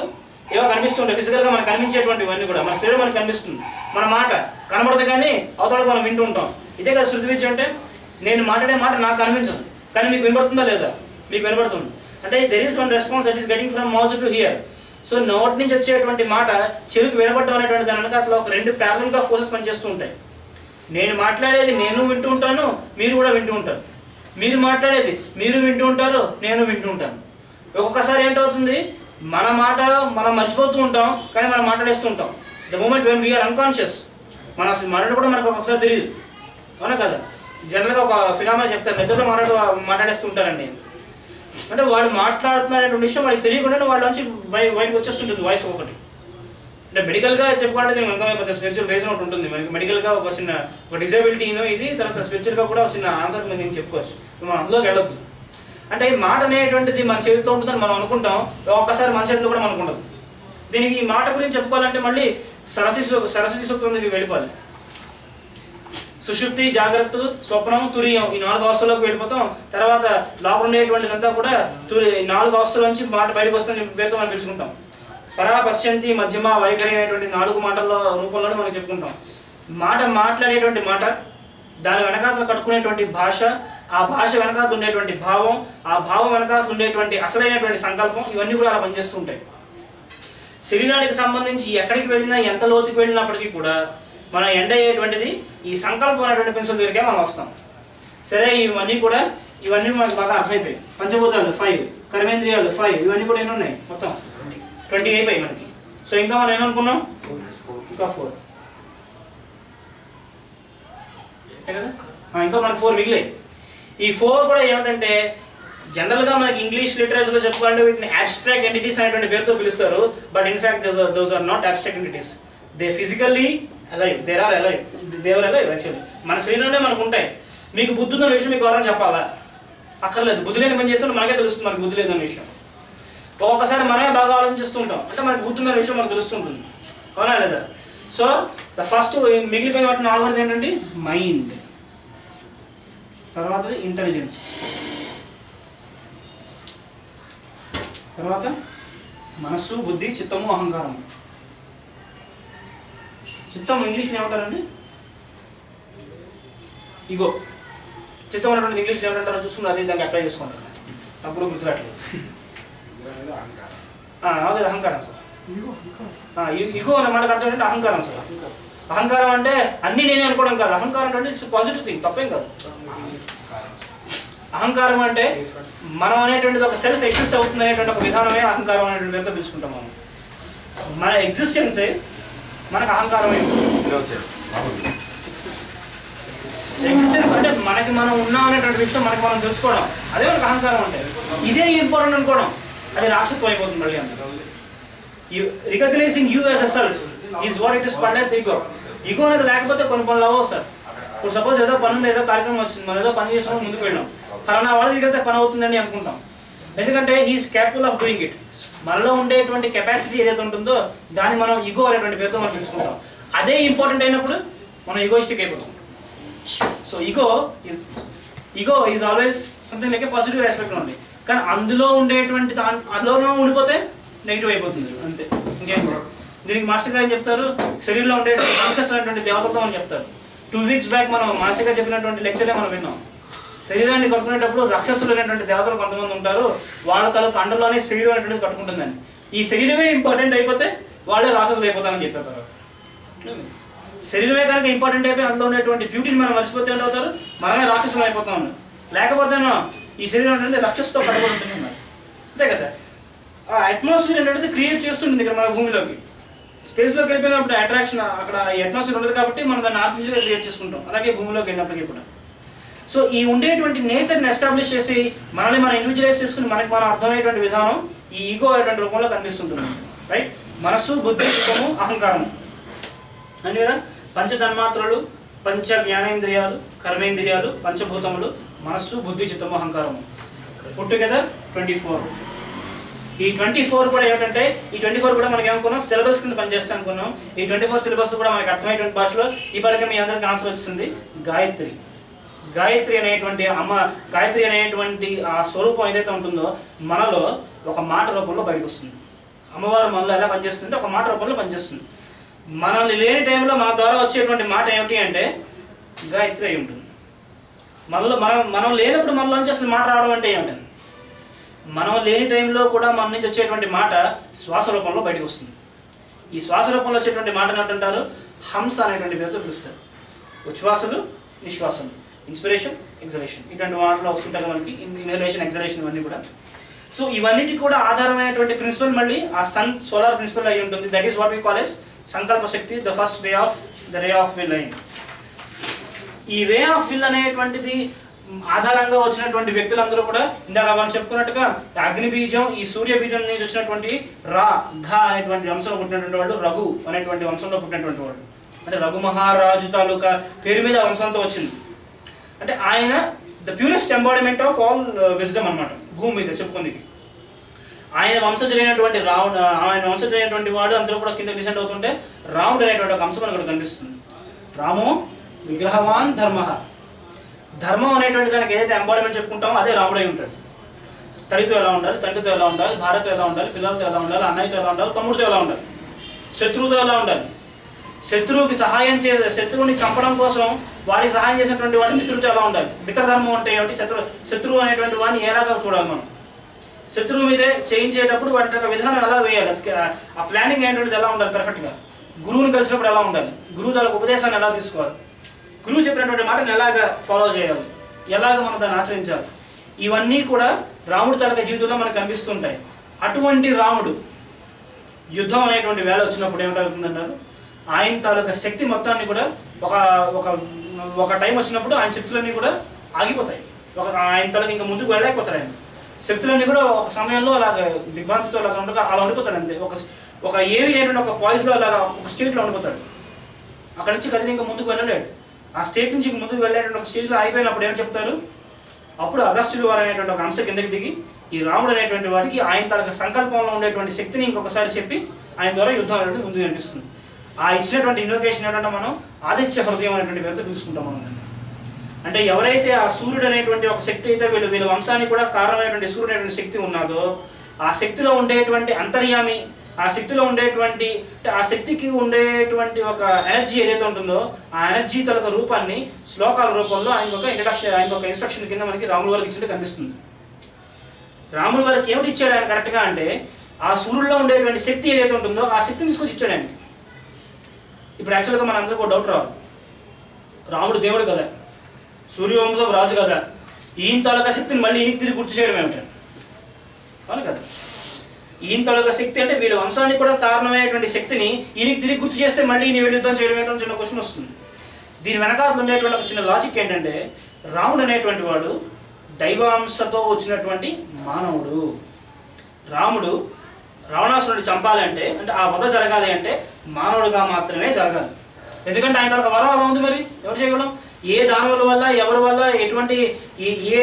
ఏవో కనిపిస్తుంటాయి. ఫిజికల్గా మనకు కనిపించేటువంటి ఇవన్నీ కూడా మన శరీరం మనకు కనిపిస్తుంది. మన మాట కనబడదు, కానీ అవతల మనం వింటూ ఉంటాం. ఇదే కదా శృతి విద్య అంటే. నేను మాట్లాడే మాట నాకు కనిపించదు, కానీ మీకు వినబడుతుందా లేదా? మీకు వినబడుతుంది. అంటే there is one response that is getting from mouth to hear. So నోటి నుంచి వచ్చేటువంటి మాట చెవికి వినబడడం అనేటువంటి దాని వెనక అట్లా ఒక 2 ప్యారలల్గా ఫోర్సెస్ పనిచేస్తూ ఉంటాయి. నేను మాట్లాడేది నేను వింటూ ఉంటాను, మీరు కూడా వింటూ ఉంటారు. మీరు మాట్లాడేది మీరు వింటూ ఉంటారు, నేను వింటూ ఉంటాను. ఒక్కొక్కసారి ఏంటవుతుంది, మన మాట మనం మర్చిపోతూ ఉంటాం, కానీ మనం మాట్లాడేస్తూ ఉంటాం. The moment when we are unconscious, మన అసలు మాట్లాడు కూడా మనకు ఒకసారి తెలియదు. అవునా కదా? జనరల్గా ఒక ఫినామినా చెప్తారు, నిద్రలో మాట్లాడేస్తూ ఉంటారండి. అంటే వాడు మాట్లాడుతున్నటువంటి విషయం వాడికి తెలియకుండానే వాళ్ళ నుంచి బయటకు వచ్చేస్తుంటుంది వాయిస్ ఒకటి. అంటే మెడికల్గా చెప్పుకోవాలంటే నేను ఇంకా స్పిరిచువల్ రీజన్ ఒకటి ఉంటుంది. మనకి మెడికల్గా ఒక చిన్న ఒక డిజబిలిటీనో ఇది, తర్వాత స్పిరిచువల్గా కూడా ఒక చిన్న ఆన్సర్ నేను చెప్పుకోవచ్చు. మనం అందులోకి వెళ్ళొద్దు. అంటే ఈ మాట అనేటువంటిది మన చేతిలో ఉంటుందని మనం అనుకుంటాం, ఒక్కసారి మన చేతిలో కూడా మనకు ఉండదు. దీనికి ఈ మాట గురించి చెప్పుకోవాలంటే మళ్ళీ సరస్వతి సూక్తంలోకి వెళ్ళిపోవాలి. సుషుప్తి, జాగ్రత్త, స్వప్నం, తురియం, ఈ 4 అవస్థల్లోకి వెళ్ళిపోతాం. తర్వాత లోపల ఉండేటువంటిదంతా కూడా 4 అవస్థల నుంచి మాట బయటకు వస్తుంది పేరుతో మనం పిలుచుకుంటాం. పరా, పశ్యంతి, మధ్యమ, వైఖరి అనేటువంటి 4 మాటల రూపంలోనే మనం చెప్పుకుంటాం. మాట్లాడేటువంటి మాట, దాని వెనకాతలు కట్టుకునేటువంటి భాష, ఆ భాష వెనకాతలు ఉండేటువంటి భావం, ఆ భావం వెనకాతలు ఉండేటువంటి అసలైనటువంటి సంకల్పం, ఇవన్నీ కూడా అలా పనిచేస్తూ ఉంటాయి. శరీరానికి సంబంధించి ఎక్కడికి వెళ్ళినా, ఎంత లోతుకి వెళ్ళినప్పటికీ కూడా మనం ఎండ్ అయ్యేటువంటిది ఈ సంకల్పం అనేటువంటి పెన్సిల్ దగ్గరికే మనం వస్తాం. సరే, ఇవన్నీ మనకు బాగా అర్థమైపోయాయి. పంచభూతాలు 5, కర్మేంద్రియాలు 5, ఇవన్నీ కూడా ఎన్ని ఉన్నాయి? మొత్తం 20 అయిపోయాయి మనకి. సో ఇంకా మనం ఏమనుకున్నాం? ఇంకా 4 కదా. ఇంకా మనకు 4 మిగిలాయి. ఈ 4 కూడా ఏమిటంటే జనరల్గా మనకి ఇంగ్లీష్ లిటరేచర్లో చెప్పుకోవాలంటే వీటిని అబ్స్ట్రాక్ట్ ఎంటిటీస్ అనేటువంటి పేరుతో పిలుస్తారు. But in fact those are not abstract entities. They physically alive, they are alive actually. మన శరీరంలోనే మనకు ఉంటాయి. మీకు బుద్ధి ఉన్న విషయం మీకు ఎవరైనా చెప్పాలా? అక్కర్లేదు. బుద్ధి లేని పని చేస్తే మనకే తెలుస్తుంది మనకు బుద్ధి లేదన్న విషయం. ఒక్కొక్కసారి మనమే బాగా ఆలోచిస్తూ ఉంటాం, అంటే మనకు బుద్ధి ఉన్న విషయం మనకు తెలుస్తుంటుంది. అవునా లేదా? సో ద ఫస్ట్ మిగిలిపోయిన వాటి 4 ఏంటంటే మైండ్, తర్వాత ఇంటెలిజెన్స్, తర్వాత మనస్సు, బుద్ధి, చిత్తము, అహంకారం. చిత్తం ఇంగ్లీష్లో ఏమంటారండి? ఇగో. చిత్తం అనేటువంటి ఇంగ్లీష్లో ఏమంటారో చూసుకుని అదే దానికి అప్లై చేసుకుంటారు. అప్పుడు గుర్తురాట్లేదు. అదే అహంకారం సార్. ఇగో అనే మాట అర్థం ఏంటంటే అహంకారం సార్. అహంకారం అంటే అన్నీ నేనే అనుకోవడం కాదు. అహంకారం అంటే ఇట్స్ పాజిటివ్ థింగ్, తప్పేం కాదు. అహంకారం అంటే మనం అనేటువంటిది ఒక సెల్ఫ్ ఎగ్జిస్ట్ అవుతుంది అనేటువంటి ఒక విధానమే అహంకారం అనేటువంటి పేరుతో పిలుచుకుంటాం. మనం మన ఎగ్జిస్టెన్సే మనకు అహంకారం అయింది. ఎగ్జిస్టెన్స్ అంటే మనకి మనం ఉన్నాం అనేటువంటి విషయం మనకి మనం తెలుసుకోవడం, అదే మనకు అహంకారం అంటే. ఇదే ఇంపార్టెంట్ అనుకోవడం, అది రాక్షసత్వం అయిపోతుంది మళ్ళీ. అందులో recognising you as a self is what it is called as ego. Ego అనేది లేకపోతే కొన్ని పనులు అవ్వవు సార్. ఇప్పుడు సపోజ్ ఏదో పని ఉంది, ఏదో కార్యక్రమం వచ్చింది, మనం ఏదో పని చేసినా ముందుకు వెళ్ళాం, ఫలానా వాళ్ళ దగ్గర పని అవుతుందని అనుకుంటాం. ఎందుకంటే he is capable of doing it. మనలో ఉండేటువంటి కెపాసిటీ ఏదైతే ఉంటుందో దాన్ని మనం ఈగో అనేటువంటి పేరుతో మనం తెలుసుకుంటాం. అదే ఇంపార్టెంట్ అయినప్పుడు మనం ఈగోయిస్టిక్ అయిపోతాం. So ego is always something like A positive aspect ఉంది. కానీ అందులో ఉండేటువంటి అందులో ఉండిపోతే నెగిటివ్ అయిపోతుంది అంతే, ఇంకేం. దీనికి మాస్టర్ గారు ఏం చెప్తారు, శరీరంలో ఉండే కాన్షియస్ అనేటువంటి దేవతలతో అని చెప్తారు. 2 weeks బ్యాక్ మనం మాస్టర్ గారు చెప్పినటువంటి లెక్చరే మనం విన్నాం. శరీరాన్ని కట్టుకునేటప్పుడు రాక్షసులు అనేటువంటి దేవతలు కొంతమంది ఉంటారు, వాళ్ళ తలకు అండలోనే శరీరం అనేటువంటి కట్టుకుంటుందని. ఈ శరీరమే ఇంపార్టెంట్ అయిపోతే వాళ్ళే రాక్షసులు అయిపోతారని చెప్పారు. శరీరమే కనుక ఇంపార్టెంట్ అయిపోయి అందులో ఉండేటువంటి బ్యూటీని మనం మర్చిపోతే అవుతారు, మనమే రాక్షసులు అయిపోతాం. లేకపోతే ఈ శరీరం అనేది రాక్షసుతో కట్టుబడి ఉంటుంది అన్నారు, అంతే కదా. ఆ అట్మాస్ఫియర్ అనేది క్రియేట్ చేస్తుంటుంది ఇక్కడ మన భూమిలోకి. స్పేస్లోకి వెళ్ళిపోయినప్పుడు అట్రాక్షన్ అక్కడ అట్మాస్ఫియర్ ఉండదు కాబట్టి మనం దాన్ని ఆర్టిఫిషియల్గా క్రియేట్ చేసుకుంటాం. అలాగే భూమిలోకి వెళ్ళినప్పటికీ కూడా. సో ఈ ఉండేటువంటి నేచర్ని ఎస్టాబ్లిష్ చేసి మనల్ని మనం ఇండివిజువలైజ్ చేసుకుని మనకి మనం అర్థమయ్యేటువంటి విధానం ఈ ఈగో అనేటువంటి రూపంలో కనిపిస్తుంటుంది. రైట్, మనస్సు, బుద్ధి, చిత్తము, అహంకారము అని కదా. పంచతన్మాత్రలు, పంచ జ్ఞానేంద్రియాలు, కర్మేంద్రియాలు, పంచభూతములు, మనస్సు, బుద్ధి, చిత్తము, అహంకారము, పుట్ టుగెదర్ 24. ఈ 24 కూడా ఏమిటంటే ఈ 24 కూడా మనకి ఏమనుకున్నాం, సిలబస్ కింద పనిచేస్తాం అనుకున్నాం. ఈ 24 సిలబస్ కూడా మనకి అర్థమయ్యేటువంటి భాషలో ఈ పథకం మీ అందరికీ ఆన్సర్ వచ్చింది. గాయత్రి. గాయత్రి అనేటువంటి గాయత్రి అనేటువంటి ఆ స్వరూపం ఏదైతే ఉంటుందో మనలో ఒక మాట రూపంలో బయటకు వస్తుంది. అమ్మవారు మనలో ఎలా పనిచేస్తుంటే ఒక మాట రూపంలో పనిచేస్తుంది. మనల్ని లేని టైంలో మన ద్వారా వచ్చేటువంటి మాట ఏమిటి అంటే గాయత్రి అయి ఉంటుంది. మనలో మనం లేనప్పుడు మనలోంచి అసలు మాట రావడం అంటే ఏమిటి? మనం లేని టైంలో కూడా మన నుంచి వచ్చేటువంటి మాట శ్వాస రూపంలో బయటకు వస్తుంది. ఈ శ్వాస రూపంలో వచ్చేటువంటి మాట ఏంటంటారు, హంస అనేటువంటి పేరుతో పిలుస్తారు. ఉచ్ఛ్వాసలు, నిశ్వాసలు, ఇన్స్పిరేషన్, ఎగ్జలేషన్, ఇటువంటి వాటిలో వస్తుంటారు మనకి. ఇన్హలేషన్, ఎగ్జలేషన్ ఇవన్నీ కూడా. సో ఇవన్నిటికి కూడా ఆధారమైనటువంటి ప్రిన్సిపల్ మళ్ళీ ఆ సోలార్ ప్రిన్సిపల్ అయి ఉంటుంది. That is what we call as sankalpa shakti, the first ray of will అయింది. ఈ రే ఆఫ్ విల్ అనేటువంటిది ఆధారంగా వచ్చినటువంటి వ్యక్తులందరూ కూడా ఇందాక మనం చెప్పుకున్నట్టుగా అగ్ని బీజం, ఈ సూర్య బీజం నుంచి వచ్చినటువంటి ఘ అనేటువంటి వంశంలో పుట్టినటువంటి వాళ్ళు, రఘు అనేటువంటి వంశంలో పుట్టినటువంటి వాళ్ళు. అంటే రఘు మహారాజు తాలూకా పేరు మీద వంశంతో వచ్చింది. అంటే ఆయన the purest embodiment of all wisdom అనమాట భూమి మీద చెప్పుకుంది. ఆయన వంశజులైనటువంటి ఆయన వంశజులైనటువంటి వాడు అందరూ కూడా కింద డిసెండ్ అవుతుంటే రాముడు అనేటువంటి ఒక అంశం మనకు కనిపిస్తుంది. రామో విగ్రహవాన్ ధర్మ. ధర్మం అనేటువంటి దానికి ఏదైతే ఎంబాడిమెంట్ చెప్పుకుంటామో అదే రాముడై ఉంటాడు. తల్లితో ఎలా ఉండాలి, తండ్రితో ఎలా ఉండాలి, భార్యతో ఎలా ఉండాలి, పిల్లలతో ఎలా ఉండాలి, అన్నయ్యతో ఎలా ఉండాలి, తమ్ముడితో ఎలా ఉండాలి, శత్రువుతో ఎలా ఉండాలి, శత్రువుకి సహాయం శత్రువుని చంపడం కోసం వాడికి సహాయం చేసినటువంటి వాడి మిత్రుడితో ఎలా ఉండాలి, మిత్రధర్మం అంటే ఏమిటి, శత్రువు అనేటువంటి వాడిని ఎలాగా చూడాలి మనం, శత్రువు మీదే చేయించేటప్పుడు వాటి యొక్క విధానం ఎలా వేయాలి, ఆ ప్లానింగ్ అనేటువంటిది ఎలా ఉండాలి పర్ఫెక్ట్గా, గురువుని కలిసినప్పుడు ఎలా ఉండాలి, గురువు దానికి ఉపదేశాన్ని ఎలా తీసుకోవాలి, గురువు చెప్పినటువంటి మాటను ఎలాగ ఫాలో చేయాలి, ఎలాగ మనం దాన్ని ఆచరించాలి, ఇవన్నీ కూడా రాముడు తలక జీవితంలో మనకు కనిపిస్తుంటాయి. అటువంటి రాముడు యుద్ధం అనేటువంటి వేళ వచ్చినప్పుడు ఏమిటవుతుందంటారు, ఆయన తాలూకా శక్తి మొత్తాన్ని కూడా ఒక టైం వచ్చినప్పుడు ఆయన శక్తులన్నీ కూడా ఆగిపోతాయి. ఆయన తలకి ఇంకా ముందుకు వెళ్ళలేకపోతారు. ఆయన శక్తులన్నీ కూడా ఒక సమయంలో అలాగ దిగ్భ్రాంతితో అలా ఉండిపోతాడు అంతే. ఒక ఏవి లేనటువంటి ఒక పాయిస్లో అలాగా ఒక స్టేట్లో ఉండిపోతాడు. అక్కడ నుంచి కదిలి ఇంకా ముందుకు వెళ్ళలేడు. ఆ స్టేట్ నుంచి ముందుకు వెళ్ళేటువంటి ఒక స్టేజ్లో అయిపోయినప్పుడు ఏమని చెప్తారు, అప్పుడు అగస్త్యుడు వారు అనేటువంటి ఒక అంశ కిందకి దిగి ఈ రాముడు అనేటువంటి వాడికి ఆయన తన సంకల్పంలో ఉండేటువంటి శక్తిని ఇంకొకసారి చెప్పి ఆయన ద్వారా యుద్ధం అనేది ముందుకు కనిపిస్తుంది. ఆ ఇచ్చినటువంటి ఇన్వొకేషన్ ఏంటంటే మనం ఆదిత్య హృదయం అనేటువంటి పేరుతో పిలుచుకుంటాం మనం. అంటే ఎవరైతే ఆ సూర్యుడు అనేటువంటి ఒక శక్తి అయితే వీళ్ళ వంశానికి కూడా కారణమైనటువంటి సూర్యుడు అనేటువంటి శక్తి ఉన్నదో ఆ శక్తిలో ఉండేటువంటి అంతర్యామి, ఆ శక్తిలో ఉండేటువంటి ఆ శక్తికి ఉండేటువంటి ఒక ఎనర్జీ ఏదైతే ఉంటుందో ఆ ఎనర్జీ తొలక రూపాన్ని శ్లోకాల రూపంలో ఆయన ఒక ఇన్స్ట్రక్షన్ కింద మనకి రాముల వారికి ఇచ్చినట్టు కనిపిస్తుంది. రాముల వారికి ఏమిటి ఇచ్చాడు ఆయన కరెక్ట్గా అంటే ఆ సూర్యుల్లో ఉండేటువంటి శక్తి ఏదైతే ఉంటుందో ఆ శక్తిని తీసుకొచ్చి ఇచ్చాడు ఆయన. ఇప్పుడు యాక్చువల్గా మన అందరికీ ఒక డౌట్ రావాలి, రాముడు దేవుడు కదా, సూర్యవంశం రాజు కదా, ఈయన తాలూకా శక్తిని మళ్ళీ ఈయనకి తిరిగి గుర్తు చేయడం ఏమిటి అవును కదా. ఈయన తాలూకా శక్తి అంటే వీళ్ళ వంశానికి కూడా కారణమైనటువంటి శక్తిని ఈయనకి తిరిగి గుర్తు చేస్తే మళ్ళీ ఈయన యుద్ధం చేయడం ఏంటో చిన్న క్వశ్చన్ వస్తుంది. దీని వెనకాల ఉండేటువంటి ఒక చిన్న లాజిక్ ఏంటంటే రాముడు అనేటువంటి వాడు దైవాంశతో వచ్చినటువంటి మానవుడు. రాముడు రావణాసురుడిని చంపాలి అంటే ఆ వధ జరగాలి అంటే మానవుడిగా మాత్రమే జరగాలి. ఎందుకంటే ఆయన తనకు వరం అలా ఉంది. మరి ఎవరు చేయగలం? ఏ దానవుల వల్ల, ఎవరి వల్ల, ఎటువంటి ఏ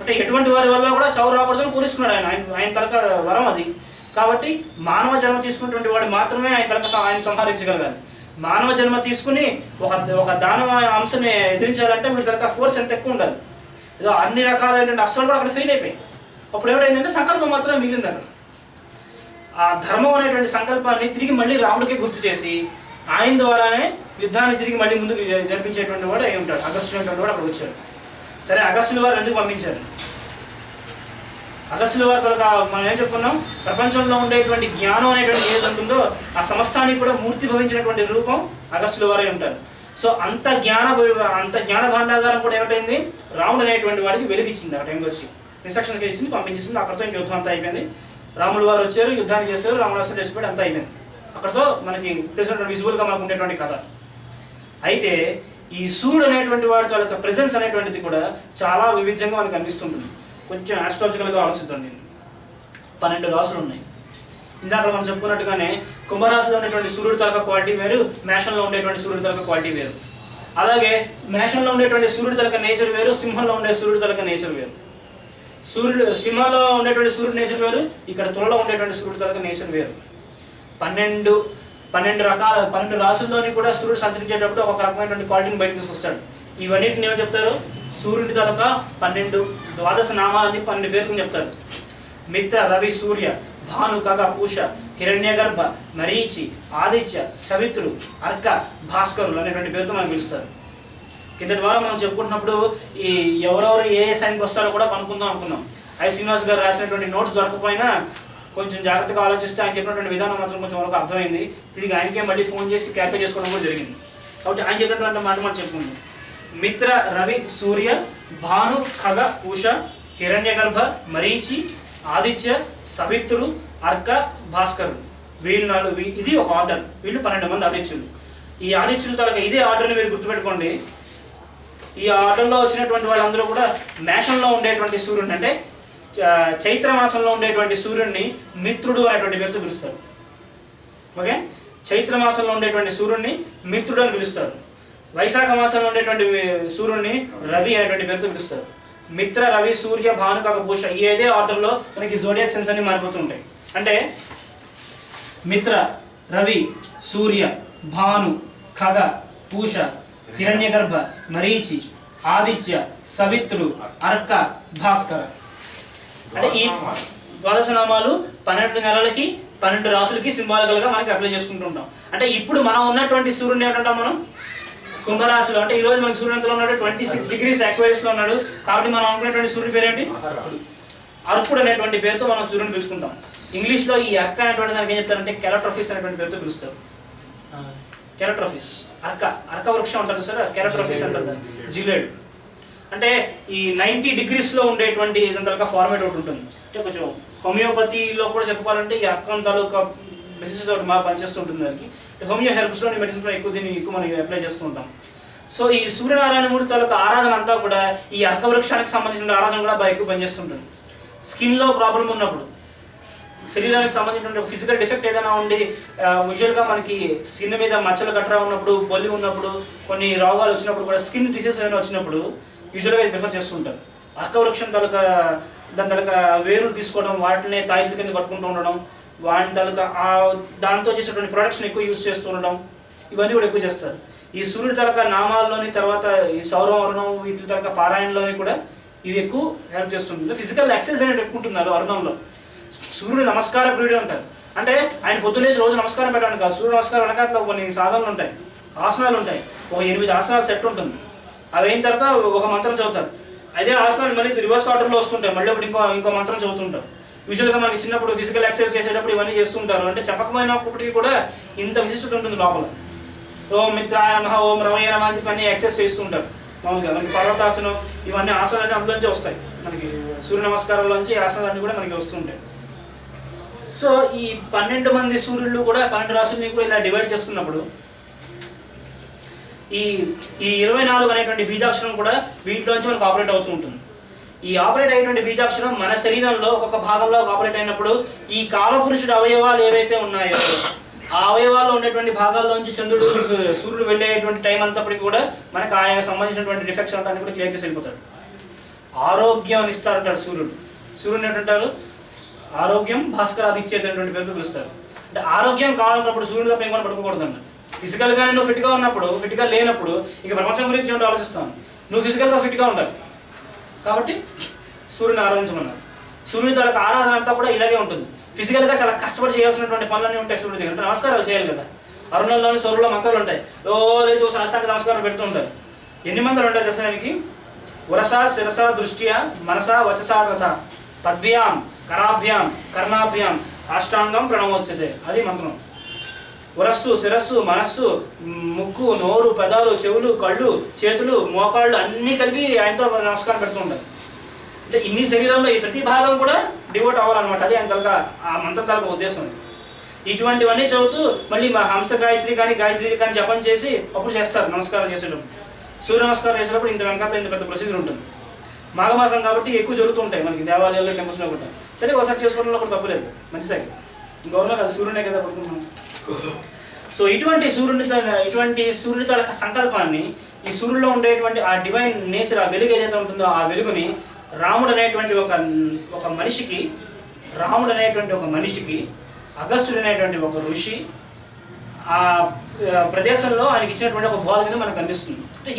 అంటే ఎటువంటి వారి వల్ల కూడా చావు రాకూడదని పూరిస్తున్నాడు ఆయన తనక వరం అది. కాబట్టి మానవ జన్మ తీసుకున్నటువంటి వాడు మాత్రమే ఆయన సంహరించగలగాలి. మానవ జన్మ తీసుకుని ఒక దానవ అంశాన్ని ఎదిరించాలంటే వీడి తనక ఫోర్స్ ఎంత ఎక్కువ ఉండాలి. ఏదో అన్ని రకాలైనటువంటి అస్త్రాలు కూడా అక్కడ ఫెయిల్ అయిపోయాయి. అప్పుడు ఏమిటైందంటే సంకల్పం మాత్రమే మిగిలింది అక్కడ. ఆ ధర్మం అనేటువంటి సంకల్పాన్ని తిరిగి మళ్ళీ రాముడికి గుర్తు చేసి ఆయన ద్వారానే యుద్ధాన్ని తిరిగి మళ్ళీ ముందుకు జరిపించేటువంటి వాడు అయి ఉంటాడు. అగస్త్యుడు అనేటువంటి వాడు అక్కడ వచ్చాడు. సరే, అగస్త్యుల వారు ఎందుకు పంపించారు? అగస్త్యుల వారి తరక మనం ఏం చెప్పుకున్నాం, ప్రపంచంలో ఉండేటువంటి జ్ఞానం అనేటువంటి ఏది ఉంటుందో ఆ సమస్తానికి కూడా మూర్తి భవించినటువంటి రూపం అగస్త్యుల వారే ఉంటారు. సో అంత జ్ఞాన భాండాగారం కూడా ఏమిటైంది, రాముడు అనేటువంటి వాడికి వెలిగించింది. ఆ టైంకి వచ్చి ఇన్స్ట్రక్షన్కి ఇచ్చింది, పంపించేసింది. అక్కడితో ఇంక యుద్ధం అంతా అయిపోయింది. రాములు వారు వచ్చారు, యుద్ధాన్ని చేశారు, రాముడు అసలు చేసిపోయాడు, అంతా అయిపోయింది. అక్కడితో మనకి తెలిసినటువంటి విజువల్గా మనకు ఉండేటువంటి కథ. అయితే ఈ సూర్యుడు అనేటువంటి వాడితో యొక్క ప్రెజెన్స్ అనేటువంటిది కూడా చాలా వివిధంగా మనకు అనిపిస్తుంటుంది. కొంచెం ఆస్ట్రాలజికల్గా ఆలోచిద్దాం. దీన్ని 12 రాసులు ఉన్నాయి. ఇందాక మనం చెప్పుకున్నట్టుగానే కుంభరాశిలో ఉండేటువంటి సూర్యుడు తలక క్వాలిటీ వేరు, మేషంలో ఉండేటువంటి సూర్యుడు తలక క్వాలిటీ వేరు. అలాగే మేషంలో ఉండేటువంటి సూర్యుడు తలక నేచర్ వేరు, సింహంలో ఉండే సూర్యుడు తలక నేచర్ వేరు. సింహంలో ఉండేటువంటి సూర్యుడు నేచర్ వేరు, ఇక్కడ తులలో ఉండేటువంటి సూర్యుడు తలక నేచర్ వేరు. 12 రాసుల్లోని కూడా సూర్యుడు సంచరించేటప్పుడు ఒక రకమైనటువంటి క్వాలిటీని బయట తీసుకొస్తాడు. ఇవన్నిటిని ఏమో చెప్తారు, సూర్యుడి తలక 12 ద్వాదశ నామాలని 12 పేర్లు చెప్తారు. మిత్ర, రవి, సూర్య, భాను, ఖగ, పూష, హిరణ్యగర్భ, మరీచి, ఆదిత్య, సవిత్రుడు, అర్క, భాస్కరులు అనేటువంటి పేరుతో మనం పిలుస్తారు. కిందటి వారం మనం చెప్పుకుంటున్నప్పుడు ఈ ఎవరెవరు ఏ సైన్కి వస్తారో కూడా కనుక్కుందాం అనుకున్నాం. శ్రీనివాస్ గారు రాసినటువంటి నోట్స్ దొరకపోయినా కొంచెం జాగ్రత్తగా ఆలోచిస్తే ఆయన చెప్పినటువంటి విధానం మాత్రం కొంచెం వరకు అర్థమైంది. తిరిగి ఆయనకే మళ్ళీ ఫోన్ చేసి క్లారిఫై చేసుకోవడం కూడా జరిగింది. కాబట్టి ఆయన చెప్పినటువంటి మాట మనం చెప్పుకుందాం. మిత్ర, రవి, సూర్య, భాను, ఖగ, పూష, హిరణ్యగర్భ, మరీచి, ఆదిత్య, సవిత్రుడు, అర్క, భాస్కరుడు, వీళ్ళు ఇది ఒక ఆర్డర్. వీళ్ళు 12 మంది ఆదిత్యులు. ఈ ఆదిత్యుల తలక ఇదే ఆర్డర్ని మీరు గుర్తుపెట్టుకోండి. ఈ ఆర్డర్లో వచ్చినటువంటి వాళ్ళందరూ కూడా మేషంలో ఉండేటువంటి సూర్యుడిని, అంటే చైత్ర మాసంలో ఉండేటువంటి సూర్యుడిని మిత్రుడు అనేటువంటి పేరుతో పిలుస్తారు. ఓకే, చైత్ర మాసంలో ఉండేటువంటి సూర్యుడిని మిత్రుడు అని పిలుస్తారు. వైశాఖ మాసంలో ఉండేటువంటి సూర్యుడిని రవి అనేటువంటి పేరుతో పిలుస్తారు. మిత్ర, రవి, సూర్య, భాను, ఖగ, పూష ఇదే ఆర్డర్లో మనకి జోడియాక్ సైన్స్ అన్ని మారిపోతూ ఉంటాయి. అంటే మిత్ర, రవి, సూర్య, భాను, ఖగ, పూష, హిరణ్యగర్భ, మరీచి, ఆదిత్య, సవిత్రుడు, అర్క, భాస్కర. అంటే ఈ ద్వాదశ నామాలు 12 నెలలకి 12 రాసులకి సింబాలికల్గా మనకి అప్లై చేసుకుంటూ ఉంటాం. అంటే ఇప్పుడు మనం ఉన్నటువంటి సూర్యుడిని ఏమంటాం మనం, కుంభరాశిలో. అంటే ఈ రోజు మనకి సూర్యుడు ఎంతలో ఉన్నాడు, 26 degrees Aquarius లో ఉన్నాడు. కాబట్టి మనం అనుకునేటువంటి సూర్యుడి పేరు ఏంటి, అర్కుడు అనేటువంటి పేరుతో మనం సూర్యుడిని పిలుచుకుంటాం. ఇంగ్లీష్లో ఈ అర్క అనేటువంటి దానికి ఏం చెప్తారంటే కెరట్రోఫిస్ అనేటువంటి పేరుతో పిలుస్తారు. కెరట్రోఫిస్, అర్క వృక్షం అంటారు సార్, కెరట్రోఫిస్ అంటారు, జిలేడ్. అంటే ఈ 90 degrees ఉండేటువంటి ఇదంతా ఫార్మేట్ ఒకటి ఉంటుంది. అంటే కొంచెం హోమియోపతిలో కూడా చెప్పుకోవాలంటే ఈ అర్కం తాలూకా మెడిసిన్స్ ఒకటి బాగా పనిచేస్తుంటుంది. దానికి హోమియో హెర్బ్స్లో మెడిసిన్స్లో దీన్ని ఎక్కువ మనం అప్లై చేస్తూ ఉంటాం. సో ఈ సూర్యనారాయణమూర్తి తాలూకా ఆరాధన అంతా కూడా ఈ అర్క వృక్షానికి సంబంధించిన ఆరాధన కూడా బాగా ఎక్కువ పనిచేస్తుంటుంది. స్కిన్లో ప్రాబ్లం ఉన్నప్పుడు, శరీరానికి సంబంధించిన ఫిజికల్ డిఫెక్ట్ ఏదైనా ఉండి యూజువల్గా మనకి స్కిన్ మీద మచ్చలు గట్రా ఉన్నప్పుడు, బొల్లి ఉన్నప్పుడు, కొన్ని రోగాలు వచ్చినప్పుడు కూడా, స్కిన్ డిసీజ్ ఏమైనా వచ్చినప్పుడు యూజువల్గా ఇది ప్రిఫర్ చేస్తూ ఉంటారు. అర్క వృక్షం తాలూకా దాని తాలూకా వేరులు తీసుకోవడం, వాటిని తాయిల కింద పట్టుకుంటూ ఉండడం, వాటి తాలూకా దాంతో చేసేటువంటి ప్రొడక్ట్స్ని ఎక్కువ యూజ్ చేస్తూ ఉండడం, ఇవన్నీ కూడా ఎక్కువ చేస్తారు. ఈ సూర్యుడి తాలూకా నామాల్లోని, తర్వాత ఈ సౌరవర్ణం వీటి తాలూకా పారాయణలోని కూడా ఇవి ఎక్కువ హెల్ప్ చేస్తుంటుంది. ఫిజికల్ ఎక్సర్సైజ్ అనేది ఎక్కువ ఉంటుంది అరుణంలో. సూర్యుడు నమస్కార ప్రియుడు అంటారు. అంటే ఆయన పొద్దున్నే రోజు నమస్కారం పెట్టడానికి కాదు, సూర్య నమస్కారం వెనకాతలో కొన్ని సాధనలు ఉంటాయి, ఆసనాలు ఉంటాయి. ఒక 8 ఆసనాలు సెట్ ఉంటుంది. అవి అయిన తర్వాత ఒక మంత్రం చదువుతారు. అదే ఆసనాలు మళ్ళీ రివర్స్ ఆర్డర్లో వస్తుంటాయి, మళ్ళీ ఒకటి ఇంకో మంత్రం చదువుతుంటారు. యూజువల్గా మనకి చిన్నప్పుడు ఫిజికల్ ఎక్సర్సైజ్ చేసేటప్పుడు ఇవన్నీ చేస్తుంటారు. అంటే చెప్పకపోయినప్పటికీ కూడా ఇంత విశిష్టత ఉంటుంది లోపల. ఓం మిత్రాయ నమః, ఓం రవయ నమః అని చెప్పి అన్ని ఎక్సర్సైజ్ చేస్తుంటారు. మామూలుగా మనకి పర్వతాసనం ఇవన్నీ ఆసనాలన్నీ అందులోంచి వస్తాయి. మనకి సూర్య నమస్కారాల్లోంచి ఆసనాలన్నీ కూడా మనకి వస్తుంటాయి. సో ఈ 12 మంది సూర్యుళ్ళు కూడా 12 రాశులని కూడా ఇలా డివైడ్ చేసుకున్నప్పుడు ఈ 24 అనేటువంటి బీజాక్షరం కూడా వీటిలోంచి మనకు ఆపరేట్ అవుతూ ఉంటుంది. ఈ ఆపరేట్ అయినటువంటి బీజాక్షరం మన శరీరంలో ఒక్కొక్క భాగంలో ఆపరేట్ అయినప్పుడు ఈ కాలపురుషుడు అవయవాలు ఏవైతే ఉన్నాయో ఆ అవయవాల్లో ఉండేటువంటి భాగాల్లోంచి చంద్రుడు సూర్యుడు వెళ్ళేటువంటి టైం అంతప్పటికి కూడా మనకు ఆయన సంబంధించినటువంటి డిఫెక్ట్స్ ఉంటాయని కూడా క్లియర్ చేసి వెళ్ళిపోతాడు. ఆరోగ్యం ఇస్తారంటాడు సూర్యుడు. సూర్యుడు ఏంటంటారు? ఆరోగ్యం భాస్కరాదిచ్చేటటువంటి పేరుతో పిలుస్తారు. అంటే ఆరోగ్యం కావాలన్నప్పుడు సూర్యుడు తప్ప ఏమైనా పడుకోకూడదు అన్న. ఫిజికల్గా నువ్వు ఫిట్గా ఉన్నప్పుడు, ఫిట్గా లేనప్పుడు ఇక ప్రపంచం గురించి ఏమిటో ఆలోచిస్తాను. నువ్వు ఫిజికల్గా ఫిట్గా ఉండాలి కాబట్టి సూర్యుని ఆరాధించమన్నారు. సూర్యుడి తాలూకు ఆరాధన అంతా కూడా ఇలాగే ఉంటుంది. ఫిజికల్గా చాలా కష్టపడి చేయాల్సినటువంటి పనులన్నీ ఉంటాయి సూర్యుడి దగ్గర. నమస్కారాలు చేయాలి కదా. అరుణంలోని సౌరులో మంత్రాలు ఉంటాయి. లేచి సాష్టాంగ నమస్కారం పెడుతూ ఉంటారు. ఎన్ని మంత్రాలు ఉంటాయి దర్శనానికి? వరస శిరస దృష్ట్యా మనస వచసా తథ పద్భ్యాం కరాభ్యాం కర్ణాభ్యాం సాష్టాంగం ప్రణవోచ్యతే. అది మంత్రం. వరస్సు, శిరస్సు, మనస్సు, ముక్కు, నోరు, పెదాలు, చెవులు, కళ్ళు, చేతులు, మోకాళ్ళు అన్నీ కలిపి ఆయనతో నమస్కారం పెడుతూ ఉంటారు. అంటే ఇన్ని శరీరంలో ఈ ప్రతి భాగం కూడా డివోట్ అవ్వాలన్నమాట. అది ఆయన తలక ఆ మంత్రం తలక ఉద్దేశం. ఇటువంటివన్నీ చదువుతూ మళ్ళీ మా హంస గాయత్రి కానీ జపం చేసి అప్పుడు చేస్తారు నమస్కారం చేసేటప్పుడు. సూర్య నమస్కారం చేసేటప్పుడు ఇంత వెనకాల ఇంత పెద్ద ప్రొసీజర్ ఉంటుంది. మాఘమాసం కాబట్టి ఎక్కువ జరుగుతూ ఉంటాయి మనకి దేవాలయాల్లో, టెంపుల్స్లో కూడా. సరే ఒకసారి చేసుకోవడంలో కూడా తప్పులేదు, మంచిదే. గౌరవం కదా, సూర్యునే కదా పడుకుంటున్నాం. సో ఇటువంటి సూర్యుని తాలూకా సంకల్పాన్ని, ఈ సూర్యులో ఉండేటువంటి ఆ డివైన్ నేచర్, ఆ వెలుగు ఏదైతే ఉంటుందో ఆ వెలుగుని రాముడు అనేటువంటి ఒక మనిషికి అగస్త్యుడు అనేటువంటి ఒక ఋషి ఆ ప్రదేశంలో ఆయనకి ఇచ్చినటువంటి ఒక బోధ కింద మనకు కనిపిస్తుంది. అంటే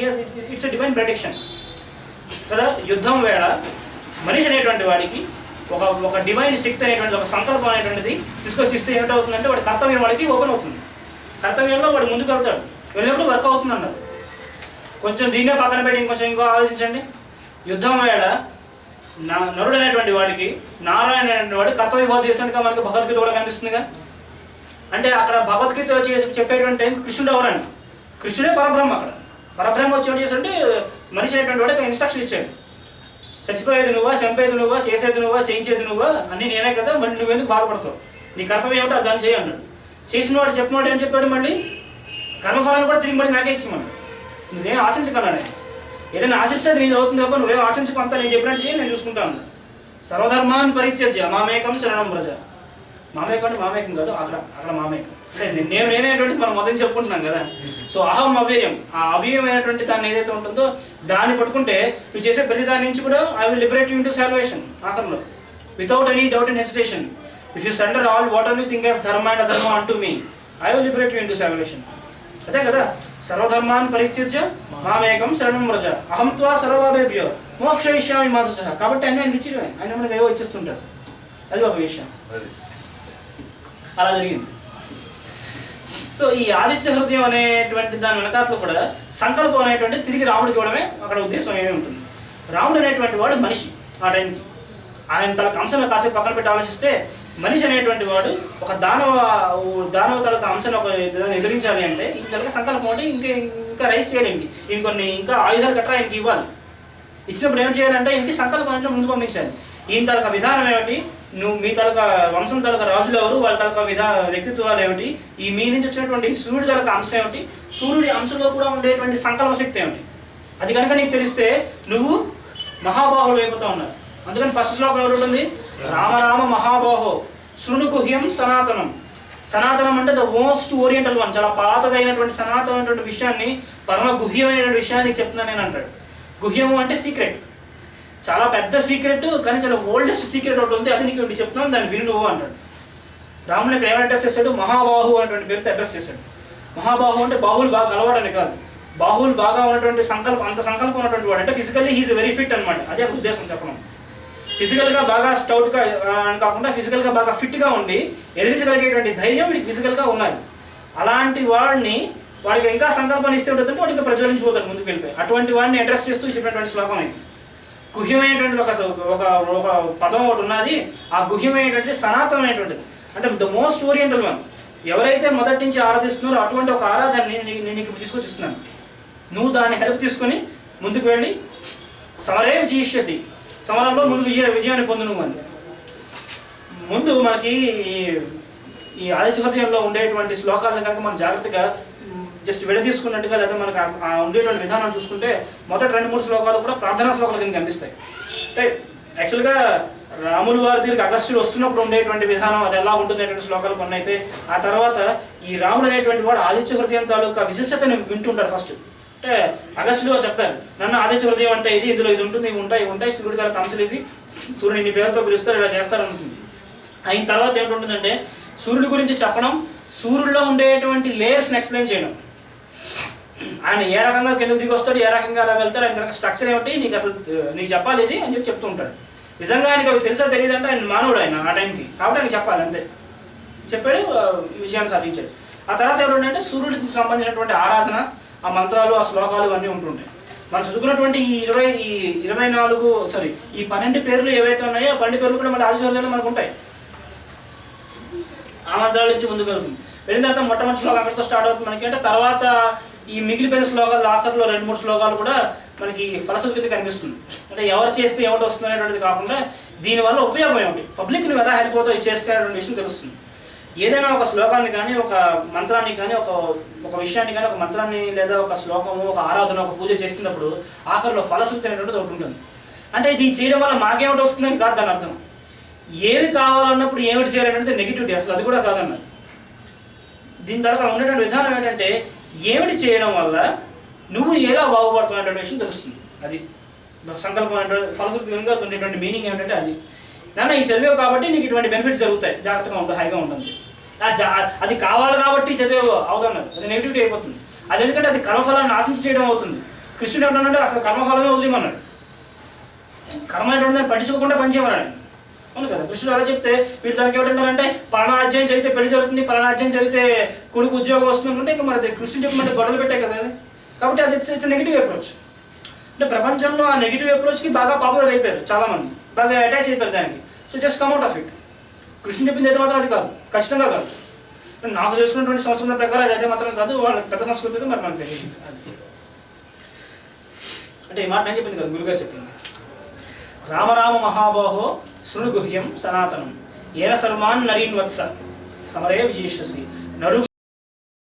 ఇట్స్ ఎ డివైన్ ప్రొటెక్షన్ కదా. యుద్ధం వేళ మనిషి అనేటువంటి వాడికి ఒక డివైన్ శక్తి అనేటువంటి ఒక సంకల్పం అనేటువంటిది తీసుకొచ్చి ఇస్తే ఏమిటవుతుందంటే వాడి కర్తవ్యం వాడికి ఓపెన్ అవుతుంది. కర్తవ్యంలో వాడు ముందుకు వెళ్తాడు. వెళ్ళినప్పుడు వర్క్ అవుతుంది అన్నారు. కొంచెం దీన్నే పక్కన పెట్టి ఇంకో ఆలోచించండి. యుద్ధం వేళ నరుడు అనేటువంటి వాడికి నారాయణ అనేటువంటి వాడు కర్తవ్య బోధ చేసినట్టుగా మనకి భగవద్గీత కూడా కనిపిస్తుందిగా. అంటే అక్కడ భగవద్గీత చెప్పేటువంటి టైం కృష్ణుడు ఎవరండి? కృష్ణుడే పరబ్రహ్మ. అక్కడ పరబ్రహ్మ వచ్చి ఏం చేశాడంటే మనిషి అనేటువంటి వాడికి ఇన్స్ట్రక్షన్ ఇచ్చాడు. చచ్చిపోయేది నువ్వా, చంపేది నువ్వా, చేసేది నువ్వా, చేయించేది నువ్వా, అన్నీ నేనే కదా, మళ్ళీ నువ్వెందుకు బాధపడతావు, నీ కర్తవ్యం ఏమిటో దాన్ని చేయి అన్నాడు. చేసిన వాడు చెప్పిన వాడు ఏం చెప్పాడు? మళ్ళీ కర్మఫలాన్ని కూడా తిరిగి మళ్ళీ నాకే ఇచ్చి నువ్వేం ఆశించకన్నాడు. ఏదైనా ఆశిస్తే నేను అవుతుంది తప్ప నువ్వేం ఆశించుకుంటా, నేను చెప్పినట్టు చేయి, నేను చూసుకుంటాను. సర్వధర్మాన్ని పరిత్యజ్య మామేకం శరణం వ్రజ. మామేకం అంటే మామేకం కాదు, అక్కడ మామేకం అంటే నేనేటువంటి మనం మొదలు చెప్పుకుంటున్నాం కదా. సో అహం అవ్యయం, ఆ అవ్యయమైనటువంటి దాన్ని ఏదైతే ఉంటుందో దాన్ని పట్టుకుంటే నువ్వు చేసే ప్రతి దాని నుంచి కూడా I will liberate you into salvation. ఆఖరిలో without any doubt and hesitation, if you surrender all what are you think as dharma and adharma అంటూ మీ, I will liberate you into salvation. అదే కదా, సర్వధర్మాన్ని పరిత్యజ్య మామేకం శరణం వ్రజ అహం త్వా సర్వభేభ్యో మోక్షయిష్యామి మా శుచః. కాబట్టి అన్నీ ఆయనకి ఇచ్చి ఆయన మనకి ఏవో ఇచ్చేస్తుంటారు. అది ఒక విషయం. అలా జరిగింది. సో ఈ ఆదిత్య హృదయం అనేటువంటి దాని వెనకాతలో కూడా సంకల్పం అనేటువంటి తిరిగి రాముడికి ఇవ్వడమే అక్కడ ఉద్దేశం ఏమి ఉంటుంది. రాముడు అనేటువంటి వాడు మనిషి. ఆ టైంకి ఆయన తనకు అంశంలో కాసేపు పక్కన పెట్టి ఆలోచిస్తే మనిషి అనేటువంటి వాడు ఒక దానవ తలక అంశాన్ని ఒక ఎదిరించాలి అంటే ఈ తలక సంకల్పం అంటే ఇంకా రైస్ చేయాలి, ఇంకా ఆయుధాలు గట్రా ఆయనకి ఇవ్వాలి. ఇచ్చినప్పుడు ఏం చేయాలంటే ఇంక సంకల్పం అంటే ముందు పంపించాలి. ఈయన తలక విధానం ఏమిటి, నువ్వు మీ తలక వంశం తలక రాజులు ఎవరు, వాళ్ళ తలక వ్యక్తిత్వాలు ఏమిటి, ఈ మీ నుంచి వచ్చినటువంటి సూర్యుడి తలక అంశం ఏమిటి, సూర్యుడి అంశంలో కూడా ఉండేటువంటి సంకల్ప శక్తి ఏమిటి, అది కనుక నీకు తెలిస్తే నువ్వు మహాబాహుడు అయిపోతావు ఉన్నారు. అందుకని ఫస్ట్ శ్లోకం ఎవరు ఉంటుంది? రామ రామ మహాబాహో శృణు గుహ్యం సనాతనం. సనాతనం అంటే ద మోస్ట్ ఓరియంటల్ వన్, చాలా పాతదైనటువంటి సనాతనమైనటువంటి విషయాన్ని, పరమ గుహ్యమైనటువంటి విషయాన్ని చెప్తున్నాను నేను అంటాడు. గుహ్యము అంటే సీక్రెట్, చాలా పెద్ద సీక్రెట్, కానీ చాలా ఓల్డెస్ట్ సీక్రెట్ ఒకటి ఉంది, అది నీకు చెప్తున్నాను, దాన్ని విను నువ్వు అంటాడు. రాముని ఇక్కడ ఏమైనా అడ్రస్ చేశాడు? మహాబాహు అనేటువంటి పేరుతో అడ్రస్ చేశాడు. మహాబాహు అంటే బాహువులు బాగా కలవాడని కాదు, బాహువులు బాగా ఉన్నటువంటి సంకల్పం ఉన్నటువంటి వాడు అంటే ఫిజికల్లీ హీఈస్ వెరీ ఫిట్ అనమాట. అదే ఉద్దేశం చెప్పడం. ఫిజికల్గా బాగా స్టౌట్గా అని కాకుండా ఫిజికల్గా బాగా ఫిట్గా ఉండి ఎదిరించగలిగేటువంటి ధైర్యం వీడికి ఫిజికల్గా ఉన్నది. అలాంటి వాడికి ఇంకా సంకల్పాన్ని ఇస్తే ఉంటుందంటే వాడికి ఇంకా ప్రజ్వలించిపోతాడు ముందుకు వెళ్ళిపోయి. అటువంటి వాడిని అడ్రస్ చేస్తూ చెప్పినటువంటి శ్లోకం ఇది. గుహ్యమైనటువంటి ఒక పదం ఒకటి ఉన్నది. ఆ గుహ్యమైనటువంటిది సనాతనమైనటువంటిది, అంటే ద మోస్ట్ ఓరియంటల్ వన్. ఎవరైతే మొదటి నుంచి ఆరాధిస్తున్నారో అటువంటి ఒక ఆరాధనని నేను నీకు తీసుకొచ్చిస్తున్నాను. నువ్వు దాన్ని హెల్ప్ తీసుకొని ముందుకు వెళ్ళి సమరే విజయిష్యతి, సమరంలో ముందు విజయాన్ని పొందు నువ్వు అని. ముందు మనకి ఈ ఆదిత్య హృదయంలో ఉండేటువంటి శ్లోకాలను కనుక మనం జాగ్రత్తగా జస్ట్ విడదీసుకున్నట్టుగా లేదా మనకు ఉండేటువంటి విధానం చూసుకుంటే మొదటి 2-3 శ్లోకాలు కూడా ప్రార్థనా శ్లోకాలు కింద కనిపిస్తాయి. అంటే యాక్చువల్గా రాములు వారి దగ్గరికి అగస్త్యుడు వస్తున్నప్పుడు ఉండేటువంటి విధానం అది ఎలా ఉంటుంది అనేటువంటి శ్లోకాలు కొన్ని అయితే, ఆ తర్వాత ఈ రాముడు అనేటువంటి వాడు ఆదిత్య హృదయం తాలూకా విశిష్టతని వింటుంటాడు ఫస్ట్. అంటే అగస్త్యుడు వారు చెప్తారు, నన్ను ఆదిత్య హృదయం అంటే ఇది, ఇందులో ఇది ఉంటుంది, ఇవి ఉంటాయి సూర్యుడి గారి అంశాలు ఇది, సూర్యుని ఇన్ని పేరుతో పిలుస్తారు, ఇలా చేస్తారనుకుంటుంది. అయిన తర్వాత ఏమిటంటుందంటే సూర్యుడి గురించి చెప్పడం, సూర్యుడిలో ఉండేటువంటి లేయర్స్ని ఎక్స్ప్లెయిన్ చేయడం, ఆయన ఏ రకంగా కిందకు దిగి వస్తాడు, ఏ రకంగా అలా వెళ్తాడు, ఆయన స్ట్రక్చర్ ఏమిటి, నీకు అసలు నీకు చెప్పాలి ఇది అని చెప్తూ ఉంటాడు. నిజంగా ఆయనకి అవి తెలుసా తెలియదు అంటే ఆయన మానవుడు, ఆయన ఆ టైంకి, కాబట్టి ఆయన చెప్పాలి అంతే. చెప్పాడు, విజయాన్ని సాధించాడు. ఆ తర్వాత ఏమిటంటే సూర్యుడికి సంబంధించినటువంటి ఆరాధన, ఆ మంత్రాలు, ఆ శ్లోకాలు అన్నీ ఉంటుంటాయి. మనం చదువుకున్నటువంటి ఈ 12 పేర్లు ఏవైతే ఉన్నాయో ఆ 12 పేర్లు కూడా మన ఆదిత్య మనకు ఉంటాయి. ఆ మంత్రాల నుంచి ముందుకు వెళ్తుంది. వెళ్ళిన తర్వాత మొట్టమొదటి శ్లోకం అక్కడితో స్టార్ట్ అవుతుంది మనకి. అంటే తర్వాత ఈ మిగిలిపోయిన శ్లోకాలు ఆఖరిలో 2-3 శ్లోకాలు కూడా మనకి ఫలశ్రుతి కింద కనిపిస్తుంది. అంటే ఎవరు చేస్తే ఏమిటి వస్తుంది అనేటువంటిది కాకుండా దీనివల్ల ఉపయోగం ఏమిటి, పబ్లిక్ నువ్వు ఎలా హెల్ప్ అవుతావు ఇది చేస్తే అనేటువంటి విషయం తెలుస్తుంది. ఏదైనా ఒక శ్లోకాన్ని కానీ, ఒక మంత్రాన్ని కానీ, ఒక విషయాన్ని కానీ, ఒక మంత్రాన్ని లేదా ఒక శ్లోకము, ఒక ఆరాధన, ఒక పూజ చేసినప్పుడు ఆఖరిలో ఫలశ్రుతి అనేటువంటిది ఒకటి ఉంటుంది. అంటే ఇది చేయడం వల్ల మాకేమిటి వస్తుందని కాదు దాని అర్థం. ఏవి కావాలన్నప్పుడు ఏమిటి చేయాలనేది నెగిటివిటీ, అసలు అది కూడా కాదన్నారు. దీని తర్వాత ఉండేటువంటి విధానం ఏంటంటే ఏమిటి చేయడం వల్ల నువ్వు ఎలా బాగుపడుతున్నావు అనేటువంటి విషయం తెలుస్తుంది. అది సంకల్పం అంటే ఫలశ్రుతి వెనుక ఉండేటువంటి మీనింగ్ ఏంటంటే అది నాన్న ఈ చదివేవు కాబట్టి నీకు ఇటువంటి బెనిఫిట్స్ జరుగుతాయి, జాగ్రత్తగా ఉంటుంది, హాయిగా ఉంటుంది. అది కావాలి కాబట్టి చదివేవు అవుతున్నారు, అది నెగిటివిటీ అయిపోతుంది. అది ఎందుకంటే అది కర్మఫలాన్ని ఆశించి చేయడం అవుతుంది. కృష్ణుడు ఏమంటే అసలు కర్మఫలమే వదిలేమన్నాడు, కర్మ ఏంటంటే పట్టించుకోకుండా పనిచేయమన్నాడు. అవును కదా, కృష్ణుడు అలా చెప్తే వీళ్ళు తనకి ఏమిటంటారంటే పలానా అధ్యాయం చదివితే పెళ్లి జరుగుతుంది, పలానా అధ్యాయం చదివితే కొడుకు ఉద్యోగం వస్తుందంటే ఇంకా మరి కృష్ణుడు చెప్పమంటే గొడవలు పెట్టాయి కదా. కాబట్టి అది ఇట్స్ నెగిటివ్ అప్రోచ్. అంటే ప్రపంచంలో ఆ నెగిటివ్ అప్రోచ్కి బాగా పాపులర్ అయిపోయారు, చాలామంది బాగా అటాచ్ అయిపోయారు దానికి. So just come out of it. కృష్ణుడు చెప్పింది అయితే మాత్రం అది కాదు, ఖచ్చితంగా కాదు. నాకు తెలుసుకున్నటువంటి సంస్కృతి ప్రకారం అది అయితే మాత్రం కాదు, వాళ్ళ పెద్ద సంస్కృతి మరి మనకు తెలియదు. అంటే ఈ మాట నేను చెప్పింది కదా, గురుగారు చెప్పింది. రామ మహాబాహో శృణుగుహ్యం సనాతనం ఏన సర్వాన్ నరీన్ వత్స సమరే విజేషసి నరు